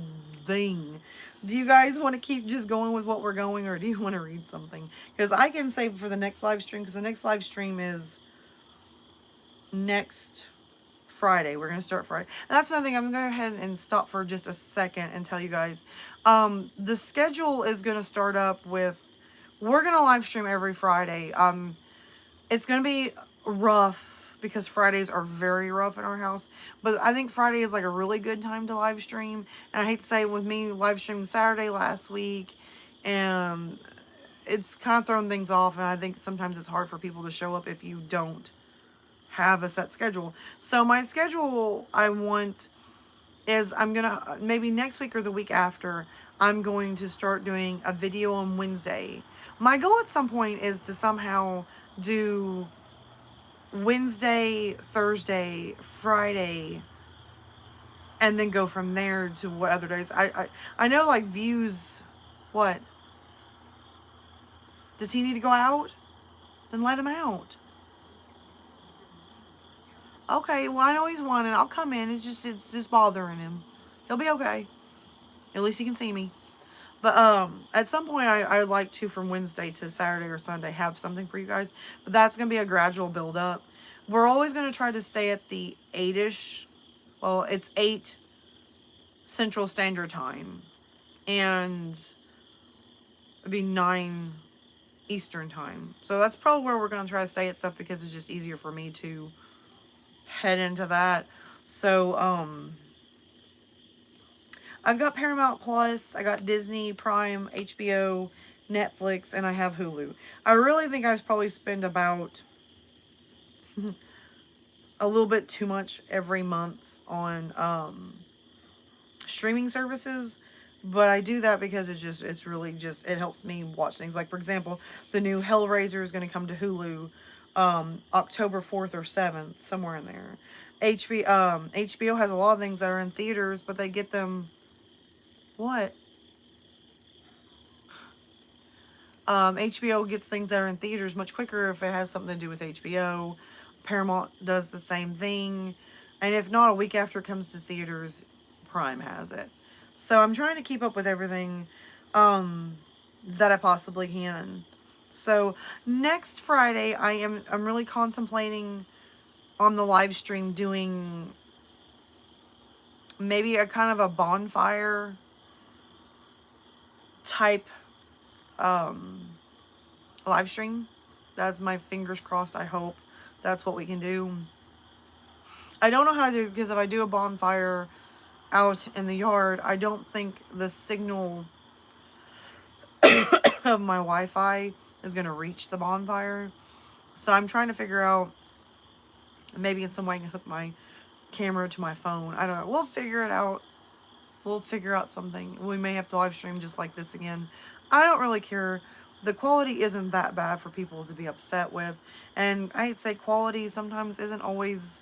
thing. Do you guys want to keep just going with what we're going, or do you want to read something? Because I can save for the next live stream, because the next live stream is next Friday. We're going to start Friday. And that's another thing. I'm going to go ahead and stop for just a second and tell you guys. The schedule is going to start up with, we're going to live stream every Friday. It's going to be rough because Fridays are very rough in our house. But I think Friday is like a really good time to live stream. And I hate to say, with me live streaming Saturday last week, and it's kind of thrown things off. And I think sometimes it's hard for people to show up if you don't have a set schedule. So my schedule I want is, I'm gonna, maybe next week or the week after, I'm going to start doing a video on Wednesday. My goal at some point is to somehow do Wednesday, Thursday, Friday, and then go from there to what other days. I know like views. What? Does he need to go out? Then let him out. Okay, well, I know he's wanting. I'll come in. It's just bothering him. He'll be okay. At least he can see me. But at some point, I like to, from Wednesday to Saturday or Sunday, have something for you guys. But that's going to be a gradual build up. We're always going to try to stay at the 8-ish. Well, it's 8 Central Standard Time. And it'd be 9 Eastern Time. So that's probably where we're going to try to stay at stuff, because it's just easier for me to head into that. So, I've got Paramount Plus, I got Disney, Prime, HBO, Netflix, and I have Hulu. I really think I probably spend about a little bit too much every month on streaming services. But I do that because it's really just, it helps me watch things. Like, for example, the new Hellraiser is going to come to Hulu October 4th or 7th, somewhere in there. HBO has a lot of things that are in theaters, but they get them... What? HBO gets things that are in theaters much quicker if it has something to do with HBO. Paramount does the same thing. And if not, a week after it comes to theaters, Prime has it. So I'm trying to keep up with everything that I possibly can. So next Friday, I'm really contemplating on the live stream doing maybe a kind of a bonfire type live stream. That's my fingers crossed. I hope that's what we can do. I don't know how to do, because if I do a bonfire out in the yard, I don't think the signal of my Wi-Fi is going to reach the bonfire. So I'm trying to figure out Maybe in some way I can hook my camera to my phone. I don't know. We'll figure it out. We'll figure out something. We may have to live stream just like this again. I don't really care. The quality isn't that bad for people to be upset with. And I'd say quality sometimes isn't always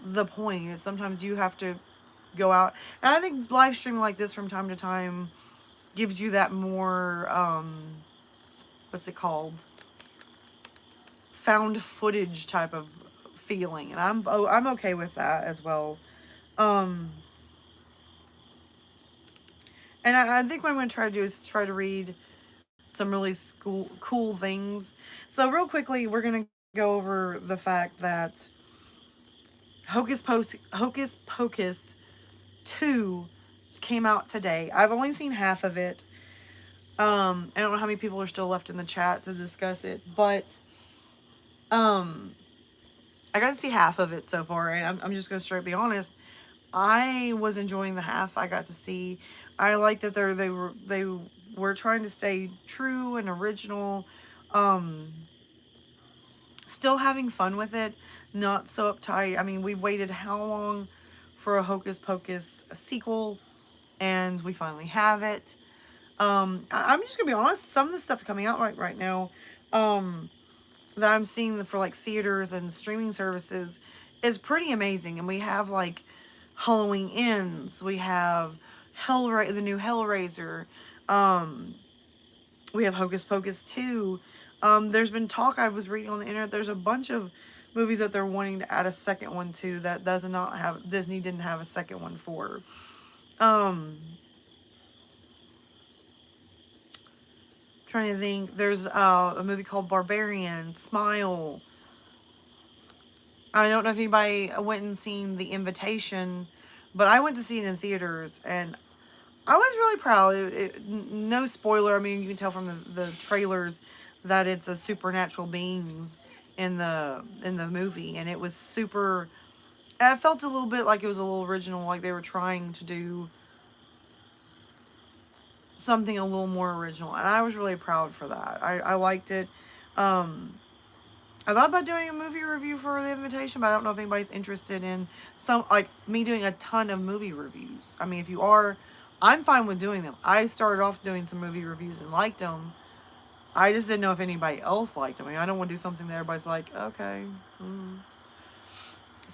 the point. It's sometimes you have to go out. And I think live streaming like this from time to time gives you that more, what's it called? Found footage type of feeling. And I'm okay with that as well. Um, and I think what I'm going to try to do is try to read some really cool things. So real quickly, we're going to go over the fact that Hocus Pocus 2 came out today. I've only seen half of it. I don't know how many people are still left in the chat to discuss it, but um, I got to see half of it so far, and I'm just going to straight be honest. I was enjoying the half I got to see. I like that they were trying to stay true and original, um, still having fun with it, not so uptight. I mean, we've waited how long for a Hocus Pocus sequel, and we finally have it. I'm just gonna be honest. Some of the stuff coming out right now, that I'm seeing for like theaters and streaming services is pretty amazing. And we have like Halloween Ends. We have the new Hellraiser. Um, we have Hocus Pocus 2. There's been talk I was reading on the internet. There's a bunch of movies that they're wanting to add a second one to that does not have Disney didn't have a second one for. Trying to think. There's a movie called Barbarian, Smile. I don't know if anybody went and seen The Invitation, but I went to see it in theaters, and I was really proud. No spoiler. I mean, you can tell from the trailers that it's a supernatural beings in the movie, and it was super. I felt a little bit like it was a little original, like they were trying to do something a little more original, and I was really proud for that. I liked it. I thought about doing a movie review for The Invitation, but I don't know if anybody's interested in some, like, me doing a ton of movie reviews. I mean, if you are, I'm fine with doing them. I started off doing some movie reviews and liked them. I just didn't know if anybody else liked them. I mean, I don't want to do something that everybody's like, okay.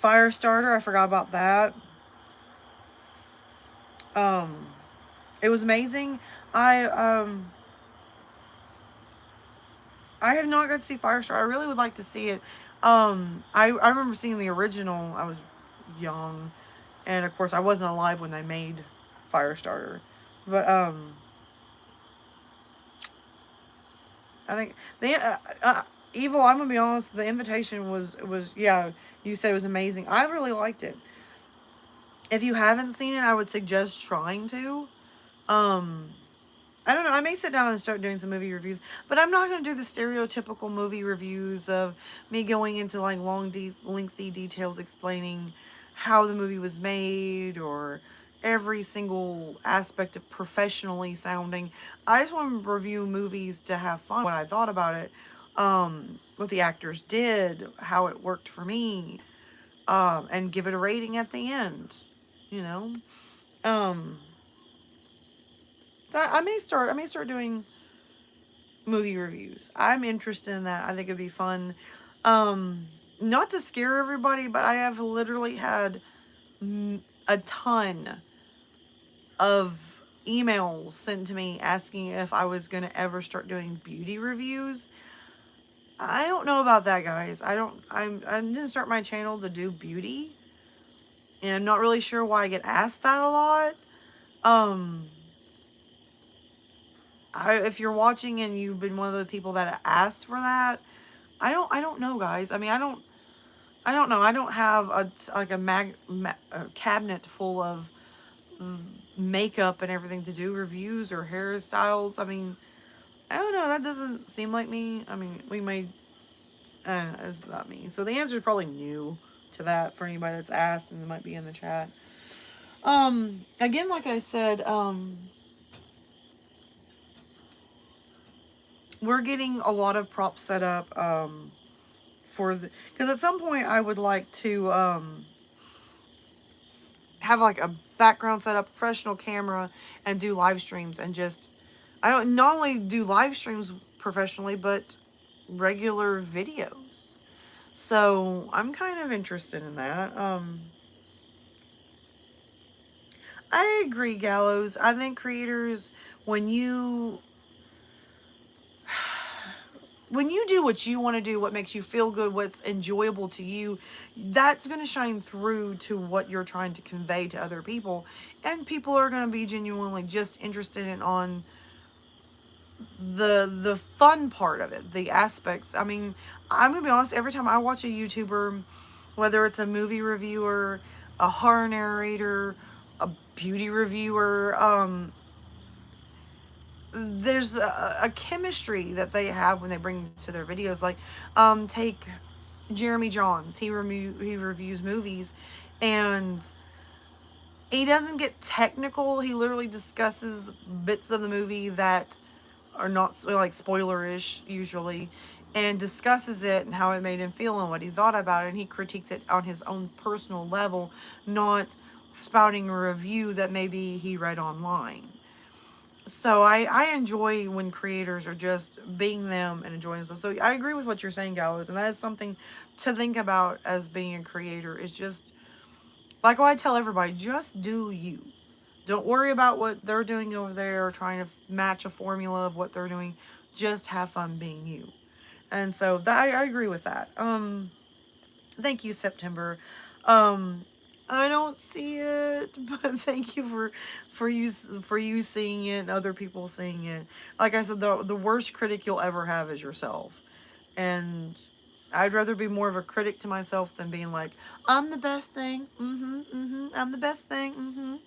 Firestarter, I forgot about that. It was amazing. I have not got to see Firestar. I really would like to see it. I remember seeing the original. I was young, and of course I wasn't alive when they made Firestarter. But I think the Evil. I'm gonna be honest. The Invitation was yeah. You said it was amazing. I really liked it. If you haven't seen it, I would suggest trying to. I don't know. I may sit down and start doing some movie reviews, but I'm not going to do the stereotypical movie reviews of me going into like lengthy details explaining how the movie was made or every single aspect of professionally sounding. I just want to review movies to have fun. What I thought about it, what the actors did, how it worked for me, and give it a rating at the end. You know. So I may start doing movie reviews. I'm interested in that. I think it'd be fun. Not to scare everybody, but I have literally had a ton of emails sent to me asking if I was going to ever start doing beauty reviews. I don't know about that, guys. I didn't start my channel to do beauty, and I'm not really sure why I get asked that a lot. If you're watching and you've been one of the people that asked for that, I don't know, guys. I mean, I don't know. I don't have a cabinet full of makeup and everything to do reviews or hairstyles. I mean, I don't know. That doesn't seem like me. I mean, it's not me. So the answer is probably new to that for anybody that's asked and it might be in the chat. Again, like I said, we're getting a lot of props set up for the, because at some point I would like to have like a background set up, professional camera, and do live streams and just, I don't not only do live streams professionally, but regular videos. So I'm kind of interested in that. I agree, Gallows. I think creators, when you when you do what you want to do, what makes you feel good, what's enjoyable to you, that's going to shine through to what you're trying to convey to other people. And people are going to be genuinely just interested in on the fun part of it, the aspects. I mean, I'm going to be honest, every time I watch a YouTuber, whether it's a movie reviewer, a horror narrator, a beauty reviewer, there's a chemistry that they have when they bring to their videos. Like, take Jeremy Johns. He reviews movies, and he doesn't get technical. He literally discusses bits of the movie that are not like spoilerish usually, and discusses it and how it made him feel and what he thought about it. And he critiques it on his own personal level, not spouting a review that maybe he read online. So I enjoy when creators are just being them and enjoying themselves. So I agree with what you're saying, Gallows, and that is something to think about as being a creator. Is just like what I tell everybody: just do you. Don't worry about what they're doing over there, or trying to match a formula of what they're doing. Just have fun being you. And so that I agree with that. Thank you, September. Um, I don't see it, but thank you for you seeing it and other people seeing it. Like I said, the worst critic you'll ever have is yourself, and I'd rather be more of a critic to myself than being like, I'm the best thing. I'm the best thing.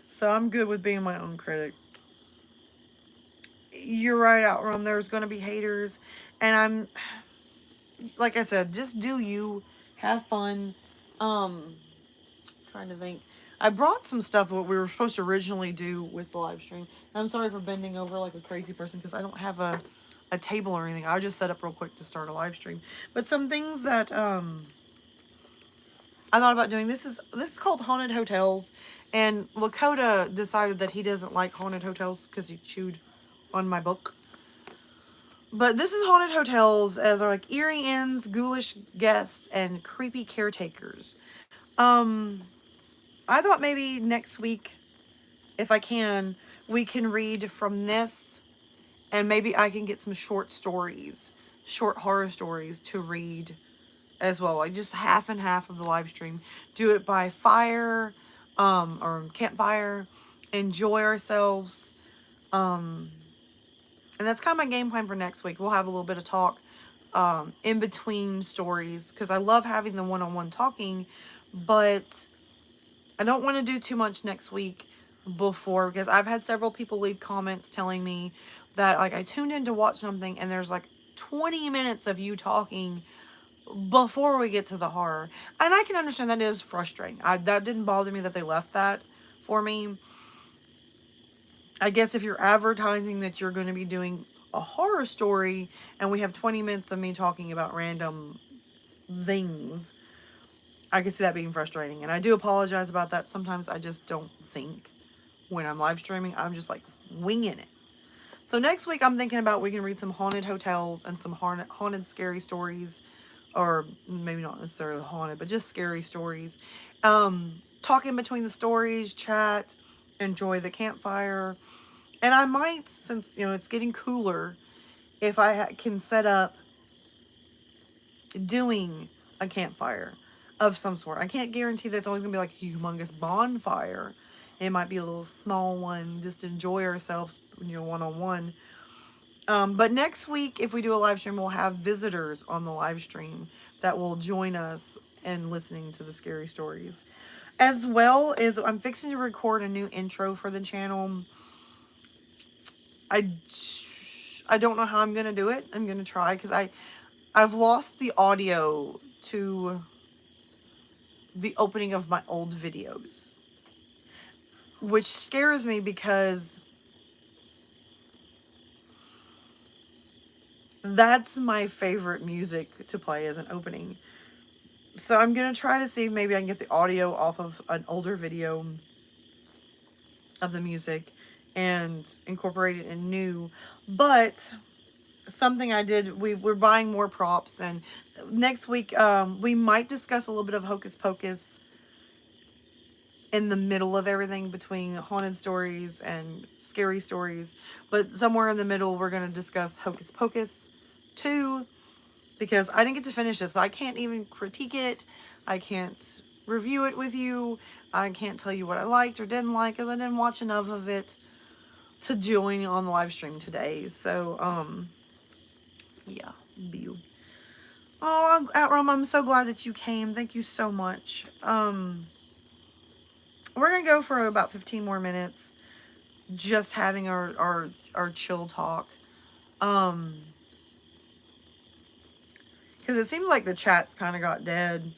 So I'm good with being my own critic. You're right, Outrun. There's gonna be haters, and I'm like I said, just do you, have fun. Um, Trying to think. I brought some stuff what we were supposed to originally do with the live stream. I'm sorry for bending over like a crazy person because I don't have a table or anything. I just set up real quick to start a live stream. But some things that I thought about doing. This is called Haunted Hotels, and Lakota decided that he doesn't like haunted hotels because he chewed on my book. But this is Haunted Hotels, as they're like eerie inns, ghoulish guests, and creepy caretakers. Um, I thought maybe next week, if I can, we can read from this, and maybe I can get some short stories, short horror stories to read as well. Like just half and half of the live stream. Do it by fire, or campfire. Enjoy ourselves. Um, and that's kind of my game plan for next week. We'll have a little bit of talk in between stories because I love having the one-on-one talking, but I don't want to do too much next week before, because I've had several people leave comments telling me that like I tuned in to watch something and there's like 20 minutes of you talking before we get to the horror. And I can understand that is frustrating. That didn't bother me that they left that for me. I guess if you're advertising that you're going to be doing a horror story and we have 20 minutes of me talking about random things, I could see that being frustrating. And I do apologize about that. Sometimes I just don't think when I'm live streaming. I'm just like winging it. So next week I'm thinking about we can read some haunted hotels and some haunted scary stories, or maybe not necessarily haunted, but just scary stories. Talking between the stories, chat, enjoy the campfire. And I might, since, it's getting cooler, if I can set up doing a campfire of some sort. I can't guarantee that it's always going to be like a humongous bonfire. It might be a little small one, just enjoy ourselves, one-on-one. But next week, if we do a live stream, we'll have visitors on the live stream that will join us in listening to the scary stories. As well as I'm fixing to record a new intro for the channel. I don't know how I'm going to do it. I'm going to try because I've lost the audio to the opening of my old videos, which scares me because That's my favorite music to play as an opening. So I'm going to try to see if maybe I can get the audio off of an older video of the music and incorporate it in new. But something I did, we're buying more props, and next week we might discuss a little bit of Hocus Pocus in the middle of everything between haunted stories and scary stories. But somewhere in the middle, we're going to discuss Hocus Pocus 2 because I didn't get to finish it, so I can't even critique it. I can't review it with you. I can't tell you what I liked or didn't like because I didn't watch enough of it to join on the live stream today. So, yeah, Bew. Oh, Outrome, I'm so glad that you came. Thank you so much. We're gonna go for about 15 more minutes, just having our chill talk. Because it seems like the chat's kind of got dead.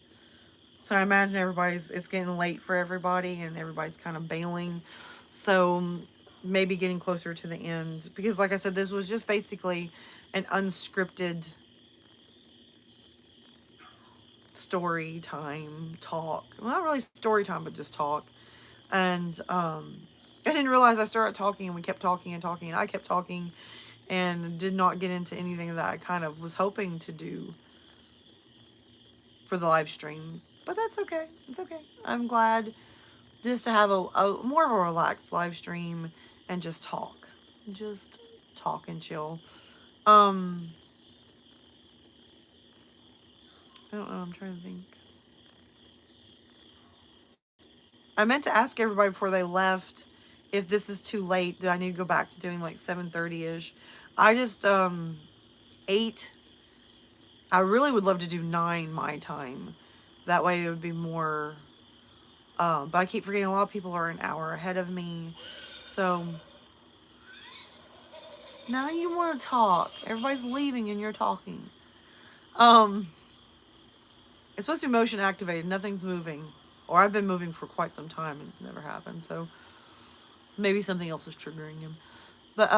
So I imagine it's getting late for everybody and everybody's kind of bailing. So maybe getting closer to the end. Because like I said, this was just basically an unscripted story time talk. Well, not really story time, but just talk. And I didn't realize I started talking and we kept talking and talking and I kept talking and did not get into anything that I kind of was hoping to do for the live stream. But that's okay. It's okay. I'm glad just to have a more of a relaxed live stream and just talk. Just talk and chill. I don't know, I'm trying to think. I meant to ask everybody before they left if this is too late. Do I need to go back to doing like 7:30ish? I just ate. I really would love to do 9 my time. That way it would be more. But I keep forgetting a lot of people are an hour ahead of me. So now you want to talk. Everybody's leaving and you're talking. Um, it's supposed to be motion activated. Nothing's moving. Or I've been moving for quite some time and it's never happened. So maybe something else is triggering him. But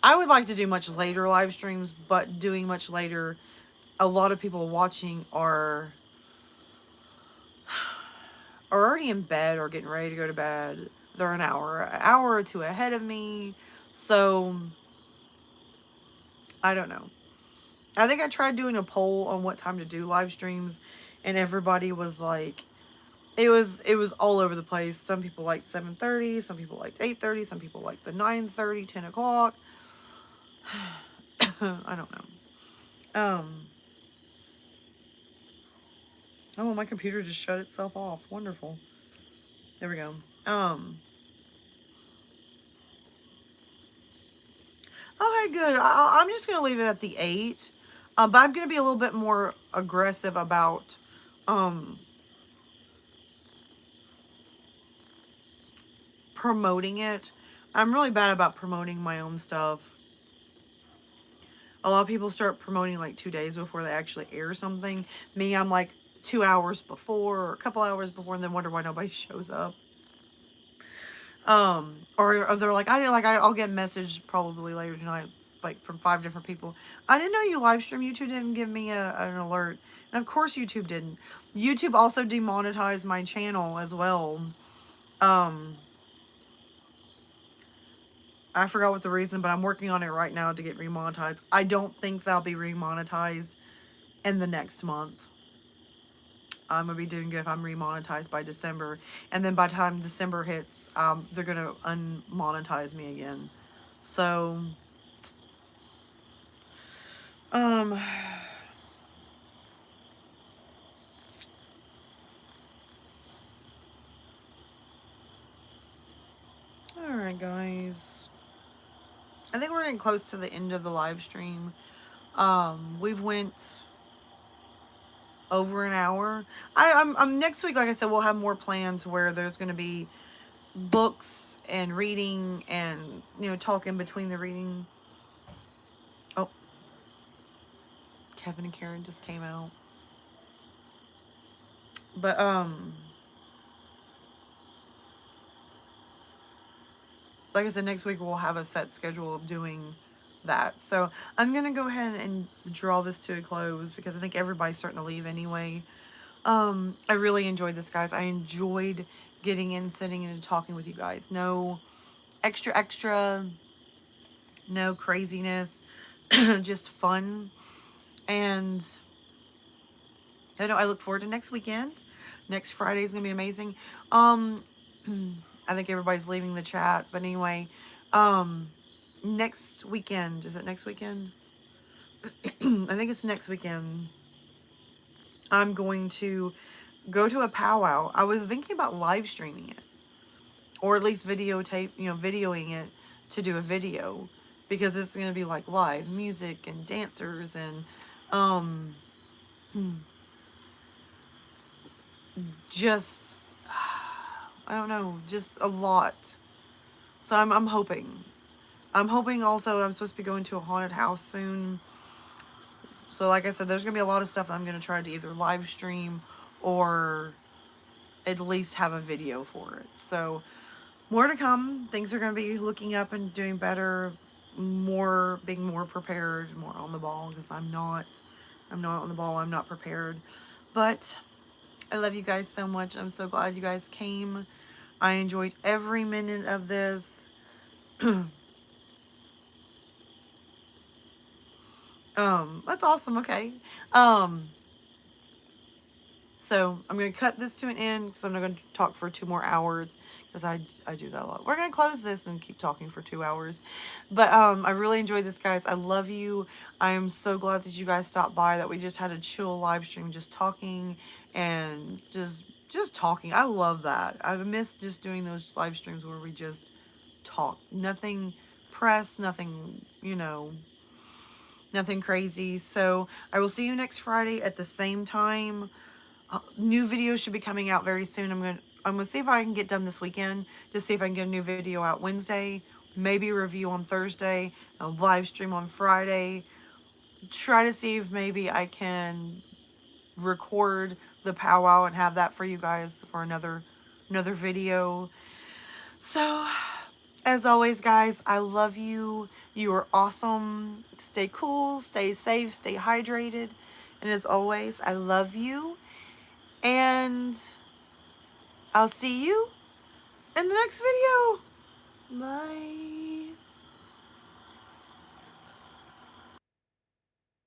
I would like to do much later live streams, but doing much later, a lot of people watching are already in bed or getting ready to go to bed. They're an hour or two ahead of me. So I don't know. I think I tried doing a poll on what time to do live streams, and everybody was like, it was all over the place. Some people liked 7:30, some people liked 8:30, some people liked the 9:30, 10 o'clock. I don't know. Oh, my computer just shut itself off. Wonderful. There we go. Okay, good. I'm just gonna leave it at the 8. But I'm gonna be a little bit more aggressive about promoting it. I'm really bad about promoting my own stuff. A lot of people start promoting like 2 days before they actually air something. Me, I'm like 2 hours before or a couple hours before and then wonder why nobody shows up. Or they're like, I'll get messaged probably later tonight, like from 5 different people. I didn't know you live stream. YouTube didn't give me an alert. And of course YouTube didn't. YouTube also demonetized my channel as well. I forgot what the reason, but I'm working on it right now to get remonetized. I don't think they'll be remonetized in the next month. I'm going to be doing good if I'm remonetized by December. And then by the time December hits, they're going to unmonetize me again. So, alright, guys. I think we're getting close to the end of the live stream. We've went over an hour. I'm next week, like I said, we'll have more plans where there's going to be books and reading and, talking between the reading. Oh, Kevin and Karen just came out. But, like I said, next week we'll have a set schedule of doing that. So I'm going to go ahead and draw this to a close because I think everybody's starting to leave anyway. I really enjoyed this, guys. I enjoyed getting in, sitting in, and talking with you guys. No extra, no craziness, just fun. And I know I look forward to next weekend. Next Friday is gonna be amazing. I think everybody's leaving the chat, but anyway, next weekend, is it next weekend? I think it's next weekend. I'm going to go to a powwow. I was thinking about live streaming it, or at least videotape, videoing it to do a video, because it's going to be like live music and dancers and um just I don't know, just a lot. So I'm hoping. I'm hoping also I'm supposed to be going to a haunted house soon. So like I said, there's going to be a lot of stuff that I'm going to try to either live stream or at least have a video for it. So more to come. Things are going to be looking up and doing better, being more prepared, more on the ball, because I'm not on the ball. I'm not prepared. But I love you guys so much. I'm so glad you guys came. I enjoyed every minute of this. That's awesome. Okay. So I'm going to cut this to an end because I'm not going to talk for 2 more hours, because I do that a lot. We're going to close this and keep talking for 2 hours. But I really enjoyed this, guys. I love you. I am so glad that you guys stopped by, that we just had a chill live stream, just talking and just talking. I love that. I miss just doing those live streams where we just talk. Nothing press, nothing, nothing crazy. So I will see you next Friday at the same time. New videos should be coming out very soon. I'm gonna see if I can get done this weekend to see if I can get a new video out Wednesday, maybe a review on Thursday, a live stream on Friday. Try to see if maybe I can record the powwow and have that for you guys for another video. So as always, guys, I love you. You are awesome. Stay cool, stay safe, stay hydrated. And as always, I love you. And I'll see you in the next video. Bye.